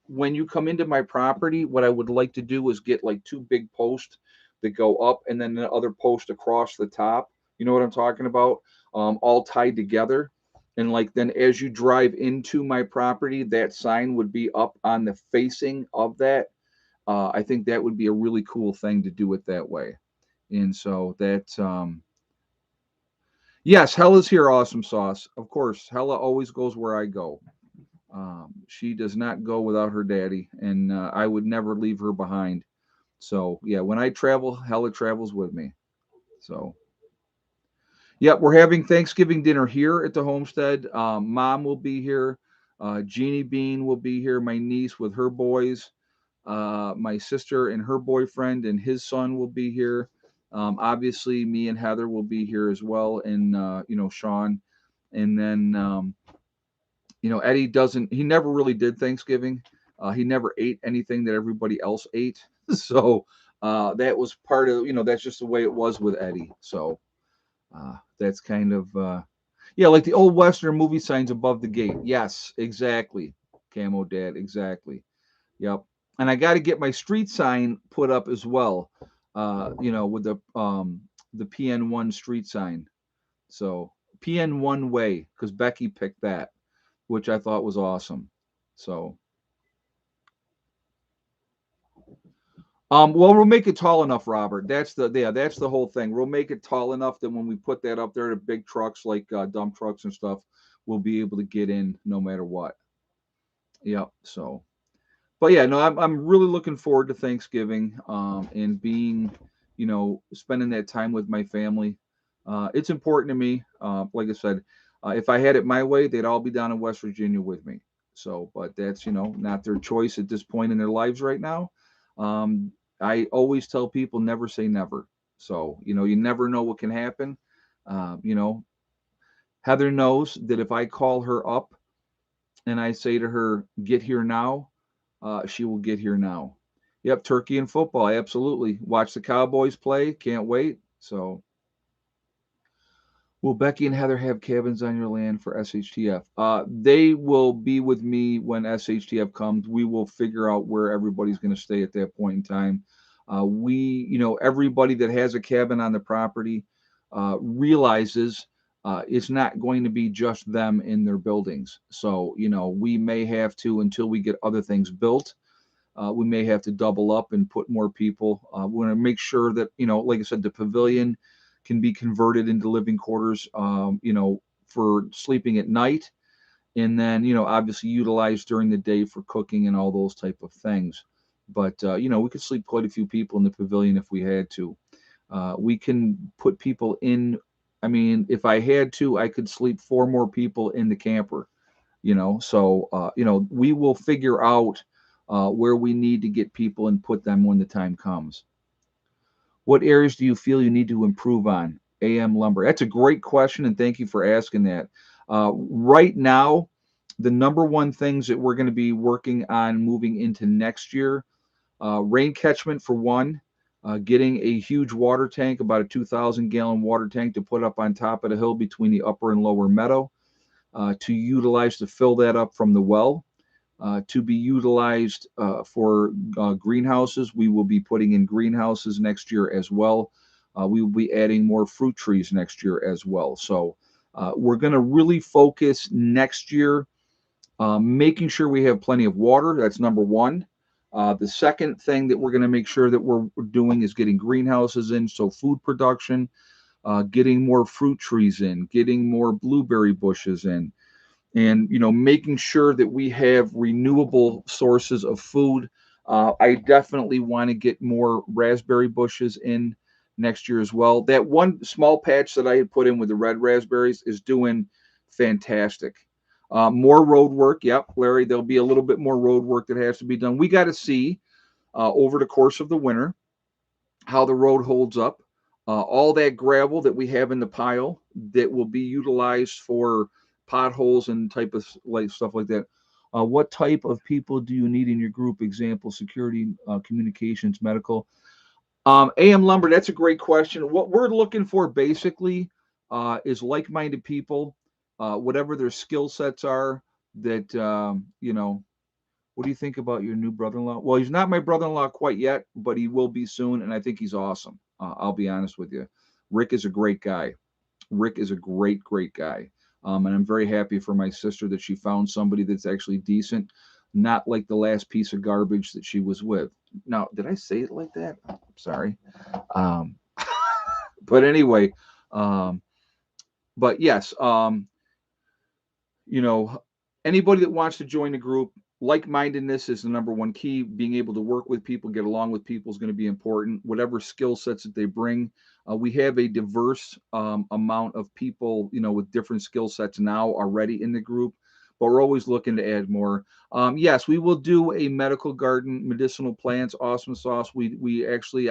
when you come into my property, what I would like to do is get like two big posts that go up and then the other post across the top. You know what I'm talking about? All tied together. And like then as you drive into my property, that sign would be up on the facing of that. I think that would be a really cool thing to do it that way. And so that, yes, Hella's here, awesome sauce. Of course, Hella always goes where I go. She does not go without her daddy, and I would never leave her behind. So yeah, when I travel, Hella travels with me. So yeah, we're having Thanksgiving dinner here at the homestead. Mom will be here. Jeannie Bean will be here. My niece with her boys. My sister and her boyfriend and his son will be here. Obviously, me and Heather will be here as well, and Sean. And then Eddie doesn't. He never really did Thanksgiving. He never ate anything that everybody else ate. So that was part of. That's just the way it was with Eddie. So that's kind of yeah, like the old Western movie signs above the gate. Yes, exactly. Camo Dad, exactly. Yep. And I got to get my street sign put up as well. With the PN1 street sign. So PN1 way because Becky picked that, which I thought was awesome. So well, we'll make it tall enough, Robert. That's the whole thing. We'll make it tall enough that when we put that up there to big trucks like dump trucks and stuff, we'll be able to get in no matter what. Yep. So, but yeah, no, I'm really looking forward to Thanksgiving and being, spending that time with my family. It's important to me. Like I said, if I had it my way, they'd all be down in West Virginia with me. So, but that's not their choice at this point in their lives right now. Um, I always tell people never say never. So, you never know what can happen. You know, Heather knows that if I call her up and I say to her, "Get here now," she will get here now. Yep, turkey and football, absolutely. Watch the Cowboys play. Can't wait. So, will Becky and Heather have cabins on your land for SHTF? They will be with me when SHTF comes. We will figure out where everybody's going to stay at that point in time. Everybody that has a cabin on the property realizes it's not going to be just them in their buildings. So, we may have to, until we get other things built, we may have to double up and put more people. We want to make sure that, like I said, the pavilion can be converted into living quarters, for sleeping at night, and then, obviously utilized during the day for cooking and all those type of things. But, we could sleep quite a few people in the pavilion if we had to. We can put people in. I mean, if I had to, I could sleep four more people in the camper, so we will figure out where we need to get people and put them when the time comes. What areas do you feel you need to improve on? AM lumber. That's a great question, and thank you for asking that. Right now, the number one things that we're going to be working on moving into next year, rain catchment for one, getting a huge water tank, about a 2,000-gallon water tank to put up on top of the hill between the upper and lower meadow, to utilize to fill that up from the well. To be utilized for greenhouses. We will be putting in greenhouses next year as well. We will be adding more fruit trees next year as well. So we're going to really focus next year, making sure we have plenty of water. That's number one. The second thing that we're going to make sure that we're doing is getting greenhouses in, so food production, getting more fruit trees in, getting more blueberry bushes in, and making sure that we have renewable sources of food. I definitely want to get more raspberry bushes in next year as well. That one small patch that I had put in with the red raspberries is doing fantastic. More road work. Yep, Larry, there'll be a little bit more road work that has to be done. We got to see over the course of the winter how the road holds up. All that gravel that we have in the pile that will be utilized for potholes and type of like stuff like that. What type of people do you need in your group? Example: security, communications, medical. AM lumber. That's a great question. What we're looking for basically is like-minded people, whatever their skill sets are. That What do you think about your new brother-in-law? Well, he's not my brother-in-law quite yet, but he will be soon, and I think he's awesome. I'll be honest with you. Rick is a great guy. Rick is a great, great guy. And I'm very happy for my sister that she found somebody that's actually decent, not like the last piece of garbage that she was with. Now, did I say it like that? I'm sorry. Um, but anyway, um, but yes, you know, anybody that wants to join the group, like-mindedness is the number one key. Being able to work with people, get along with people is going to be important. Whatever skill sets that they bring, we have a diverse amount of people, with different skill sets now already in the group, but we're always looking to add more. Yes, we will do a medical garden, medicinal plants, awesome sauce. We actually,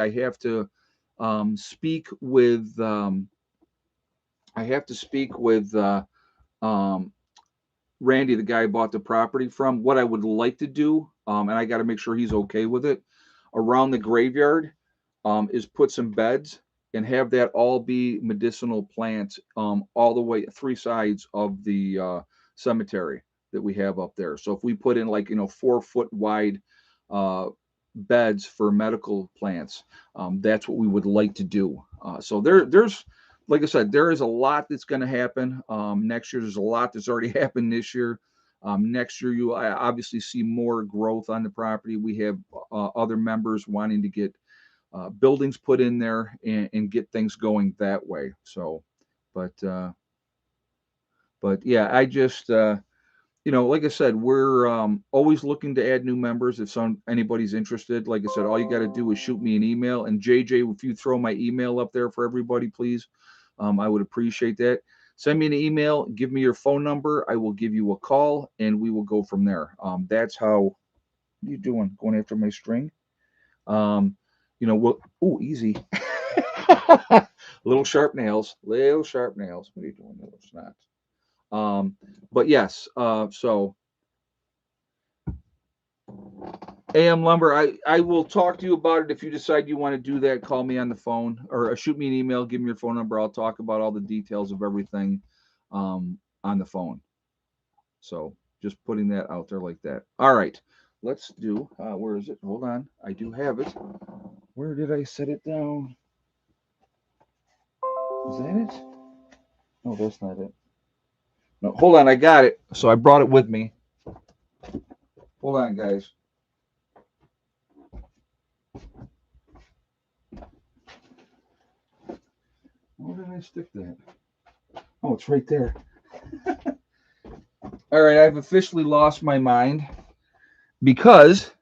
speak with, I have to speak with. Um, Randy, the guy I bought the property from, what I would like to do, and I got to make sure he's okay with it, around the graveyard, is put some beds and have that all be medicinal plants, all the way three sides of the cemetery that we have up there. So if we put in like 4 foot wide uh, beds for medical plants, that's what we would like to do. So there's like I said, there is a lot that's going to happen next year. There's a lot that's already happened this year. Next year, you obviously see more growth on the property. We have other members wanting to get buildings put in there and get things going that way. So, but yeah, I just like I said, we're always looking to add new members. If anybody's interested, like I said, all you got to do is shoot me an email. And JJ, if you throw my email up there for everybody, please, I would appreciate that. Send me an email, give me your phone number. I will give you a call, and we will go from there. That's how. What are you doing? Going after my string? Um, we'll. Oh, easy. Little sharp nails. Little sharp nails. What are you doing? Little snot. But yes. So AM Lumber, I will talk to you about it if you decide you want to do that. Call me on the phone or shoot me an email. Give me your phone number. I'll talk about all the details of everything on the phone. So just putting that out there like that. All right, let's do. Where is it? Hold on, I do have it. Where did I set it down? Is that it? No, that's not it. No, hold on, I got it. So I brought it with me. Hold on, guys. Where did I stick that? Oh, it's right there. All right, I've officially lost my mind because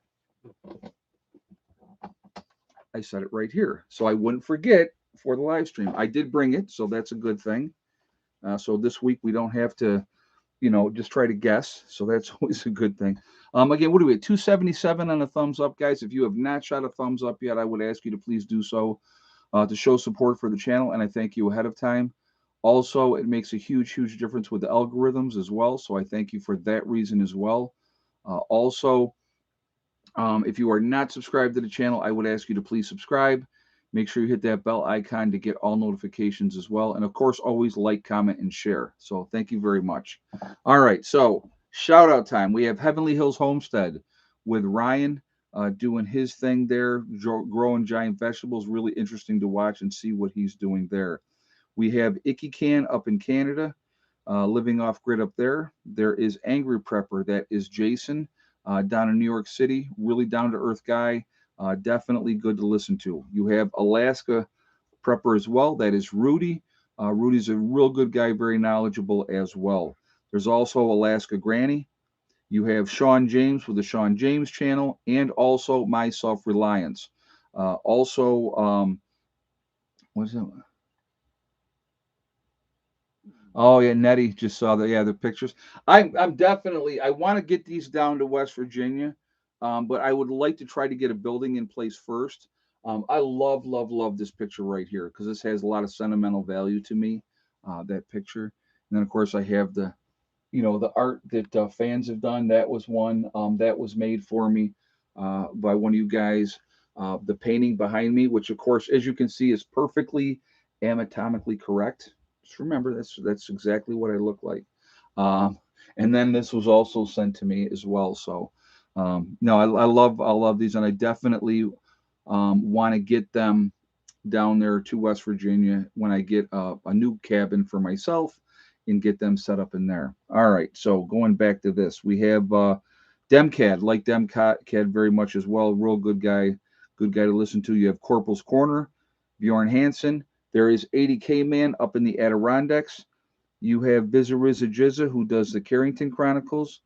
I set it right here. So I wouldn't forget for the live stream. I did bring it, so that's a good thing. So this week we don't have to, just try to guess. So that's always a good thing. Again, what do we at? 277 on a thumbs up, guys. If you have not shot a thumbs up yet, I would ask you to please do so to show support for the channel, and I thank you ahead of time. Also, it makes a huge, huge difference with the algorithms as well. So I thank you for that reason as well. Also, if you are not subscribed to the channel, I would ask you to please subscribe. Make sure you hit that bell icon to get all notifications as well. And of course, always like, comment, and share. So thank you very much. All right. So shout out time. We have Heavenly Hills Homestead with Ryan doing his thing there, growing giant vegetables. Really interesting to watch and see what he's doing there. We have Icky Can up in Canada, living off grid up there. There is Angry Prepper. That is Jason down in New York City. Really down to earth guy. Definitely good to listen to. You have Alaska Prepper as well. That is Rudy. Rudy's a real good guy, very knowledgeable as well. There's also Alaska Granny. You have Sean James with the Sean James channel, and also My Self Reliance. Also, what's that? Oh yeah, Nettie just saw the the pictures. I'm definitely I want to get these down to West Virginia, but I would like to try to get a building in place first. I love this picture right here because this has a lot of sentimental value to me. That picture, and then of course I have the art that fans have done. That was one that was made for me by one of you guys. The painting behind me, which of course, as you can see, is perfectly anatomically correct. Just remember that's exactly what I look like. Um, and then this was also sent to me as well. So No, I love these, and I definitely want to get them down there to West Virginia when I get a new cabin for myself and get them set up in there. All right, so going back to this, we have Demcad, like Demcad very much as well. Real good guy to listen to. You have Corporal's Corner, Bjorn Hansen. There is 80K Man up in the Adirondacks. You have Bizariza Jizza, who does the Carrington Chronicles.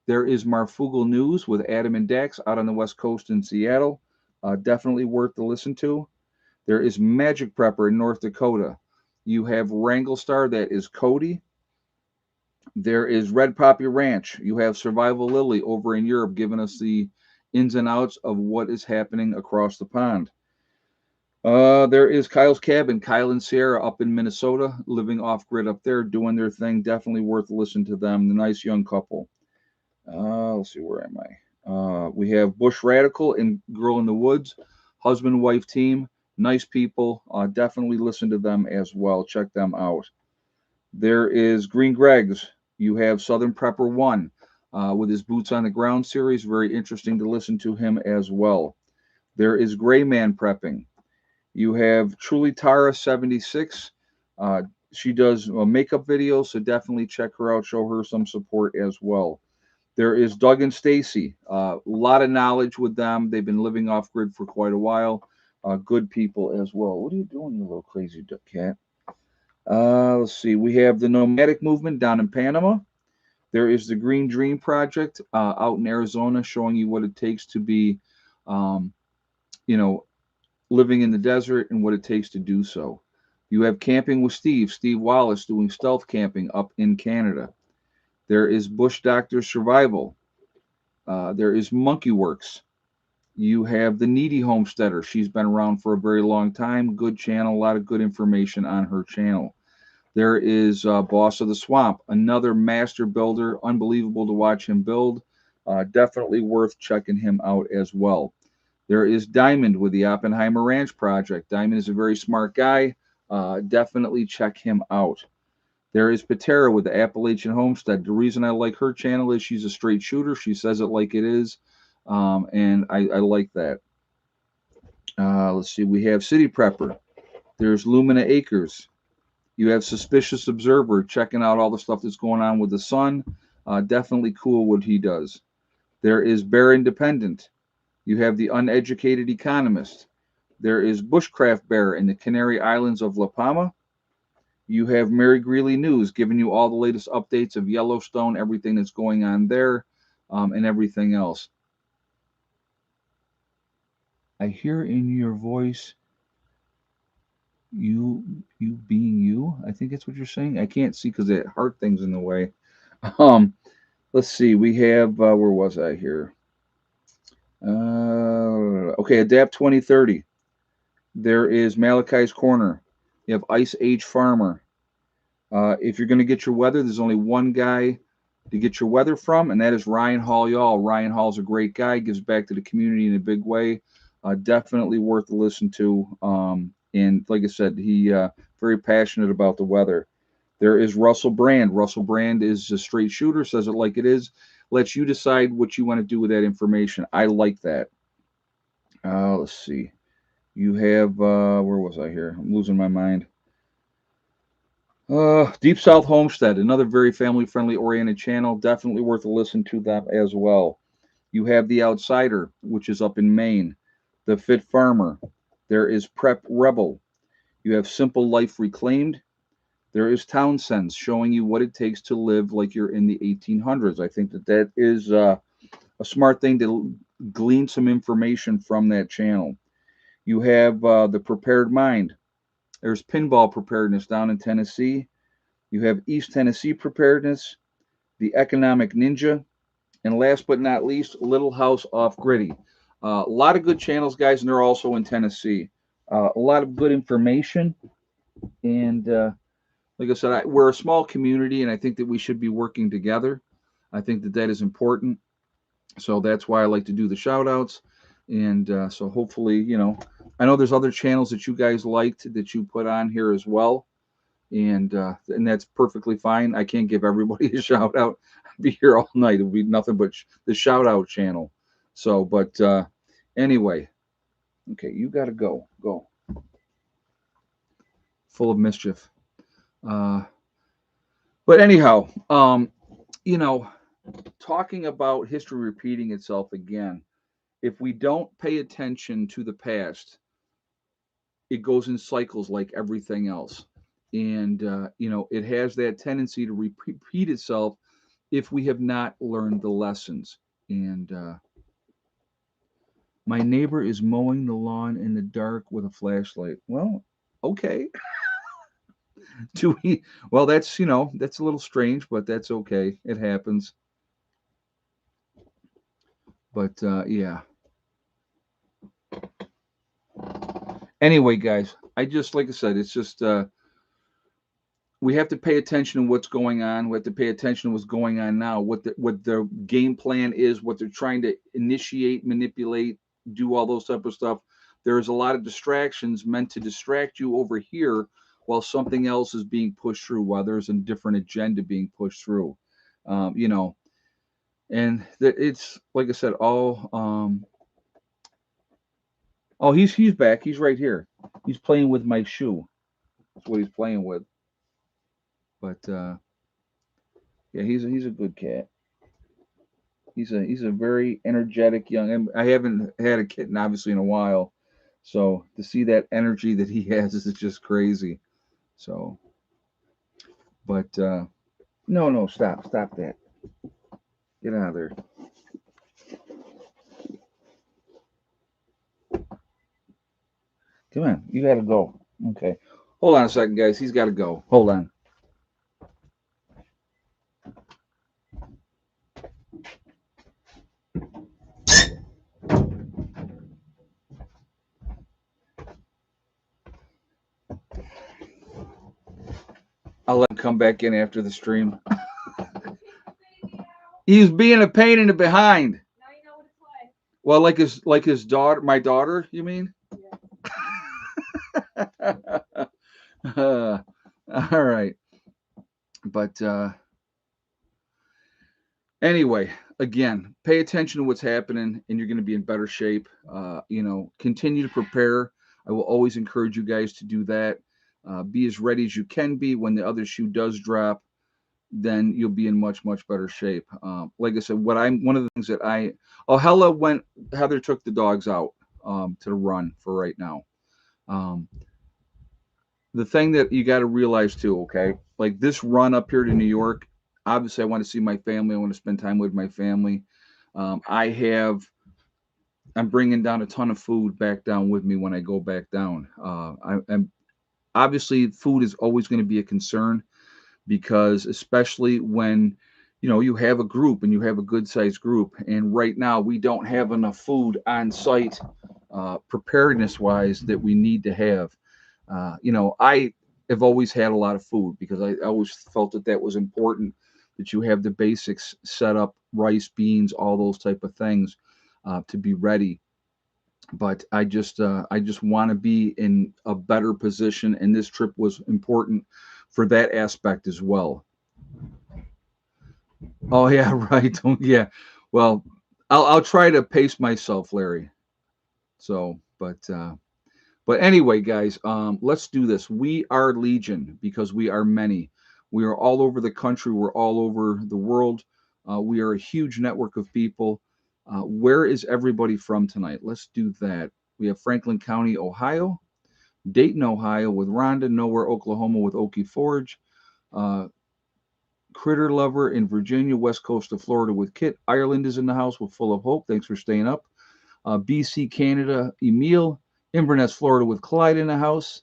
There is Marfugal News with Adam and Dax out on the West Coast in Seattle. Definitely worth to listen to. There is Magic Prepper in North Dakota. You have Wrangle Star, that is Cody. There is Red Poppy Ranch. You have Survival Lily over in Europe giving us the ins and outs of what is happening across the pond. There is Kyle's Cabin, Kyle and Sierra up in Minnesota, living off grid up there, doing their thing. Definitely worth listening to them. The nice young couple. Let's see, where am I? We have Bush Radical and Girl in the Woods, husband wife team, nice people. Definitely listen to them as well. Check them out. There is Green Greg's. You have Southern Prepper One with his Boots on the Ground series. Very interesting to listen to him as well. There is Gray Man Prepping. You have Truly Tara 76. Uh, she does makeup videos, so definitely check her out. Show her some support as well. There is Doug and Stacy. A lot of knowledge with them. They've been living off grid for quite a while. Good people as well. What are you doing, you little crazy duck cat? Let's see. We have the Nomadic Movement down in Panama. There is the Green Dream Project out in Arizona, showing you what it takes to be, um, you know, living in the desert and what it takes to do so. You have Camping with Steve Wallace doing stealth camping up in Canada. There is Bush Doctor Survival. There is Monkey Works. You have the Needy Homesteader. She's been around for a very long time. Good channel, a lot of good information on her channel. There is Boss of the Swamp, another master builder. Unbelievable to watch him build. Definitely worth checking him out as well. There is Diamond with the Oppenheimer Ranch Project. Diamond is a very smart guy. Definitely check him out. There is Patera with the Appalachian Homestead. The reason I like her channel is she's a straight shooter. She says it like it is, and I like that. Let's see. We have City Prepper. There's Lumina Acres. You have Suspicious Observer checking out all the stuff that's going on with the sun. Definitely cool what he does. There is Bear Independent. You have the Uneducated Economist. There is Bushcraft Bear in the Canary Islands of La Palma. You have Mary Greeley News giving you all the latest updates of Yellowstone, everything that's going on there, and everything else. I hear in your voice you being you. I think that's what you're saying. I can't see because that heart thing's in the way. Um, let's see. We have where was I here? Okay, Adapt 2030. There is Malachi's Corner. You have Ice Age Farmer. If you're going to get your weather, there's only one guy to get your weather from, and that is Ryan Hall, y'all. Ryan Hall's a great guy, gives back to the community in a big way. Definitely worth to listen to. And like I said, he very passionate about the weather. There is Russell Brand. Russell Brand is a straight shooter, says it like it is, lets you decide what you want to do with that information. I like that. Let's see. You have where was I here? I'm losing my mind. Deep South Homestead, another very family friendly oriented channel. Definitely worth a listen to them as well. You have The Outsider, which is up in Maine. The Fit Farmer. There is Prep Rebel. You have Simple Life Reclaimed. There is Town Sense, showing you what it takes to live like you're in the 1800s. I think that is a smart thing to glean some information from that channel. You have The Prepared Mind. There's Pinball Preparedness down in Tennessee. You have East Tennessee Preparedness, the Economic Ninja, and last but not least, Little House Off Gritty. A lot of good channels, guys, and they're also in Tennessee. A lot of good information, and like I said, we're a small community, and I think that we should be working together. I think that that is important, so that's why I like to do the shout outs. And so hopefully, I know there's other channels that you guys liked that you put on here as well, and that's perfectly fine. I can't give everybody a shout out. be here all night. It'll be nothing but the shout out channel. So, but anyway, okay, you got to go. Go. Full of mischief. Uh, but anyhow, you know, talking about history repeating itself again, if we don't pay attention to the past, it goes in cycles like everything else. And, it has that tendency to repeat itself if we have not learned the lessons. And my neighbor is mowing the lawn in the dark with a flashlight. Well, okay. Do we? Well, that's a little strange, but that's okay. It happens. But yeah. Anyway, guys, I just like I said, it's just we have to pay attention to what's going on. We have to pay attention to what's going on now. What their game plan is, what they're trying to initiate, manipulate, do all those type of stuff. There's a lot of distractions meant to distract you over here while something else is being pushed through, while there's a different agenda being pushed through. Um, you know, and it's like I said, all oh, he's back. He's right here. He's playing with my shoe. That's what he's playing with. But yeah, he's a good cat. He's a very energetic young. And I haven't had a kitten obviously in a while, so to see that energy that he has is just crazy. So, but no, stop that. Get out of there. Come on, you gotta go. Okay, hold on a second, guys. He's got to go. Hold on. I'll let him come back in after the stream. He's being a pain in the behind. Now you know what it's like. Well, like his daughter, my daughter. You mean? Yeah. All right, but anyway, again, pay attention to what's happening, and you're going to be in better shape. Continue to prepare. I will always encourage you guys to do that. Be as ready as you can be when the other shoe does drop. Then you'll be in much much better shape. Like I said, one of the things that Heather took the dogs out to the run for right now. Um, the thing that you got to realize too, okay, like this run up here to New York, obviously I want to see my family. I want to spend time with my family. I have I'm bringing down a ton of food back down with me when I go back down. I'm obviously food is always going to be a concern because especially when you have a group and you have a good sized group, and right now we don't have enough food on site, preparedness wise, that we need to have. I have always had a lot of food because I always felt that was important, that you have the basics set up: rice, beans, all those type of things, to be ready. But I just want to be in a better position, and this trip was important for that aspect as well. Oh yeah, right. Yeah. Well, I'll try to pace myself, Larry. So, but anyway, guys, let's do this. We are Legion because we are many. We are all over the country. We're all over the world. We are a huge network of people. Where is everybody from tonight? Let's do that. We have Franklin County, Ohio, Dayton, Ohio with Rhonda, Nowhere, Oklahoma with Okie Forge, uh, Critter Lover in Virginia, West Coast of Florida with Kit. Ireland is in the house with Full of Hope. Thanks for staying up. BC, Canada, Emil. Inverness, Florida with Clyde in the house.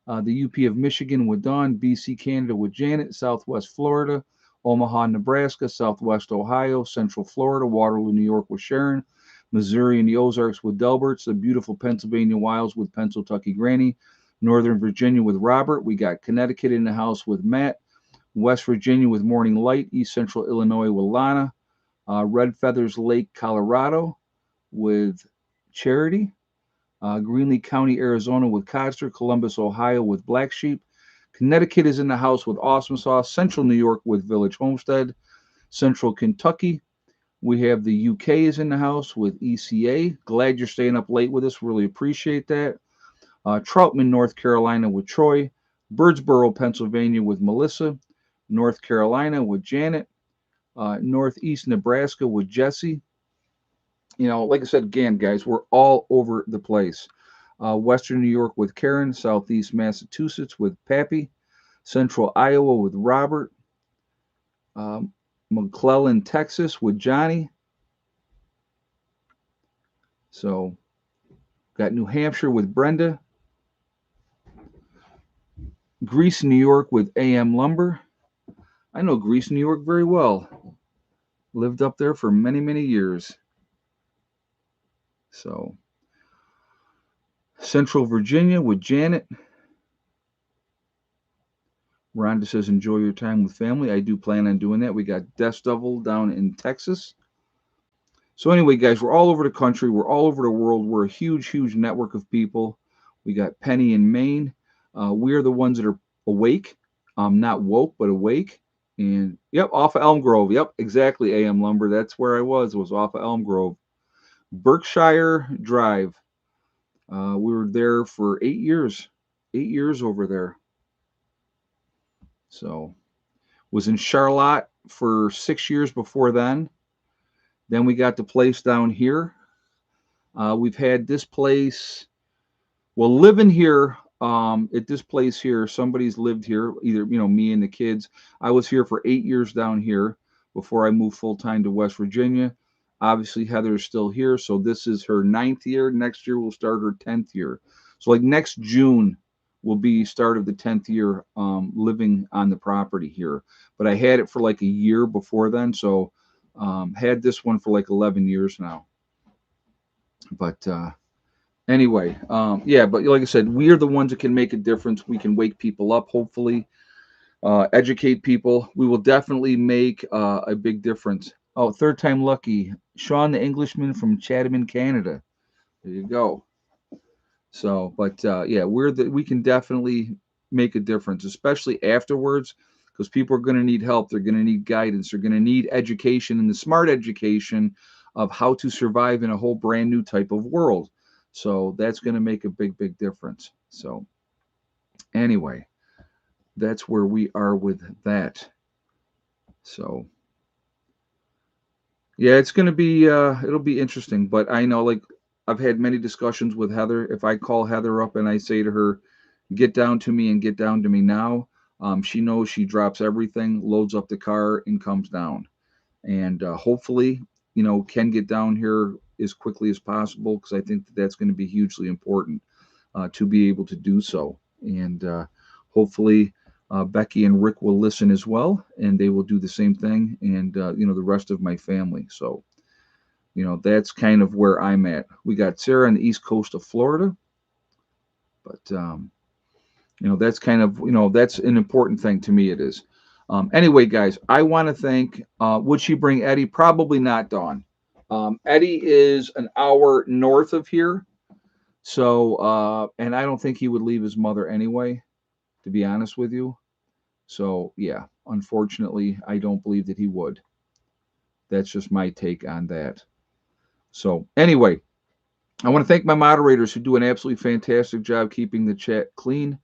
The UP of Michigan with Dawn. BC, Canada with Janet. Southwest Florida. Omaha, Nebraska. Southwest Ohio. Central Florida. Waterloo, New York with Sharon. Missouri and the Ozarks with Delberts. The beautiful Pennsylvania Wilds with Pennsylvania Granny. Northern Virginia with Robert. We got Connecticut in the house with Matt. West Virginia with Morning Light. East Central Illinois with Lana. Red Feathers Lake, Colorado with Charity. Greenlee County, Arizona with Codster. Columbus, Ohio with Black Sheep. Connecticut is in the house with Awesome Sauce. Central New York with Village Homestead. Central Kentucky, we have the UK is in the house with ECA. Glad you're staying up late with us. Really appreciate that. Troutman, North Carolina with Troy. Birdsboro, Pennsylvania with Melissa. North Carolina with Janet. Northeast Nebraska with Jesse. Like I said again, guys, we're all over the place. Western New York with Karen. Southeast Massachusetts with Pappy. Central Iowa with Robert. Um, McClellan, Texas with Johnny. So, got New Hampshire with Brenda. Greece, New York with AM Lumber. I know Greece, New York very well. Lived up there for many, many years. So, Central Virginia with Janet. Rhonda says, enjoy your time with family. I do plan on doing that. We got Death Devil down in Texas. So, anyway, guys, we're all over the country. We're all over the world. We're a huge, huge network of people. We got Penny in Maine. We are the ones that are awake. Not woke, but awake. And, yep, off of Elm Grove. Yep, exactly, AM Lumber. That's where I was. It was off of Elm Grove. Berkshire Drive. We were there for 8 years. 8 years over there. So, was in Charlotte for 6 years before then. Then we got the place down here. We've had this place, well, living here at this place here. Somebody's lived here, either me and the kids. I was here for 8 years down here before I moved full time to West Virginia. Obviously, Heather's still here, so this is her 9th year. Next year will start her 10th year. So, like next June will be start of the 10th year living on the property here. But I had it for like a year before then, so had this one for like 11 years now. But anyway, yeah, but like I said, we are the ones that can make a difference. We can wake people up, hopefully, educate people. We will definitely make a big difference. Oh, third time lucky. Sean the Englishman from Chatham, Canada. There you go. So, but yeah, we can definitely make a difference, especially afterwards, because people are going to need help. They're going to need guidance. They're going to need education and the smart education of how to survive in a whole brand new type of world. So that's going to make a big, big difference. So anyway, that's where we are with that. So yeah, it's going to be it'll be interesting. But I know, like, I've had many discussions with Heather. If I call Heather up and I say to her, get down to me and get down to me now. She knows she drops everything, loads up the car, and comes down. And hopefully, can get down here as quickly as possible because I think that's going to be hugely important to be able to do so. And hopefully, Becky and Rick will listen as well, and they will do the same thing, and the rest of my family. So, that's kind of where I'm at. We got Sarah on the east coast of Florida, but that's kind of that's an important thing to me. It is. Anyway, guys, I want to thank. Would she bring Eddie? Probably not, Dawn. Eddie is an hour north of here, so and I don't think he would leave his mother anyway. To be honest with you, so yeah, unfortunately, I don't believe that he would. That's just my take on that. So anyway, I want to thank my moderators who do an absolutely fantastic job keeping the chat clean.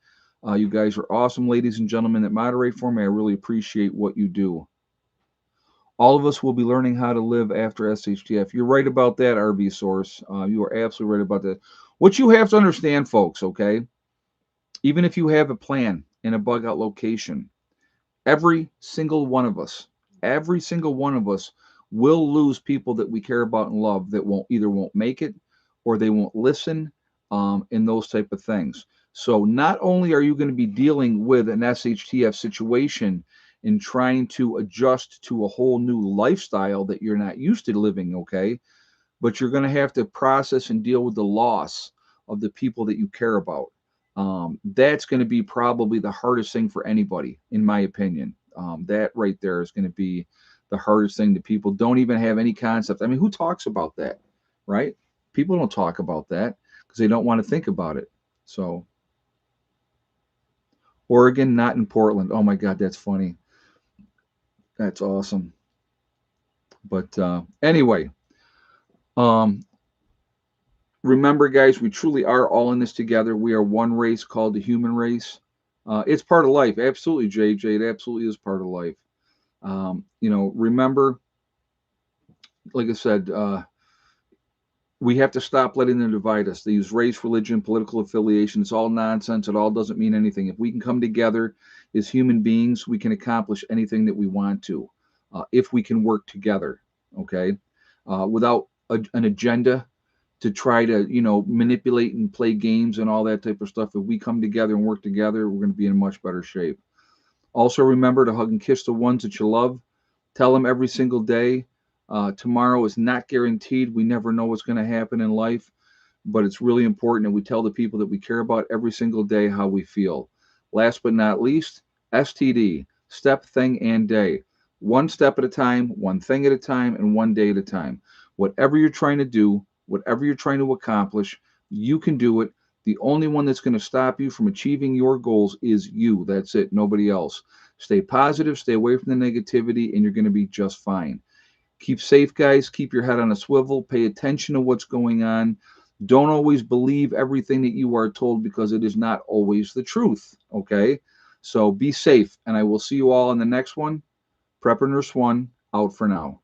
You guys are awesome, ladies and gentlemen, that moderate for me. I really appreciate what you do. All of us will be learning how to live after SHTF. You're right about that, RB Source. You are absolutely right about that. What you have to understand, folks, okay, even if you have a plan in a bug out location, every single one of us will lose people that we care about and love that won't make it or they won't listen, and those type of things. So not only are you going to be dealing with an SHTF situation and trying to adjust to a whole new lifestyle that you're not used to living, okay, but you're going to have to process and deal with the loss of the people that you care about. That's going to be probably the hardest thing for anybody, in my opinion. That right there is going to be the hardest thing that people don't even have any concept. I mean, who talks about that, right? People don't talk about that because they don't want to think about it. So, Oregon, not in Portland. Oh my God, that's funny. That's awesome. But anyway, um, remember, guys, we truly are all in this together. We are one race called the human race. It's part of life. Absolutely, JJ. It absolutely is part of life. Remember, like I said, we have to stop letting them divide us. They use race, religion, political affiliation. It's all nonsense. It all doesn't mean anything. If we can come together as human beings, we can accomplish anything that we want to, if we can work together. Okay, without an agenda to try to manipulate and play games and all that type of stuff. If we come together and work together, we're going to be in much better shape. Also, remember to hug and kiss the ones that you love. Tell them every single day. Tomorrow is not guaranteed. We never know what's going to happen in life, but it's really important that we tell the people that we care about every single day how we feel. Last but not least, STD, step, thing, and day. One step at a time, one thing at a time, and one day at a time. Whatever you're trying to do, whatever you're trying to accomplish, you can do it. The only one that's going to stop you from achieving your goals is you. That's it, nobody else. Stay positive, stay away from the negativity, and you're going to be just fine. Keep safe, guys. Keep your head on a swivel. Pay attention to what's going on. Don't always believe everything that you are told because it is not always the truth. Okay? So be safe, and I will see you all in the next one. Prepper Nurse 1 out for now.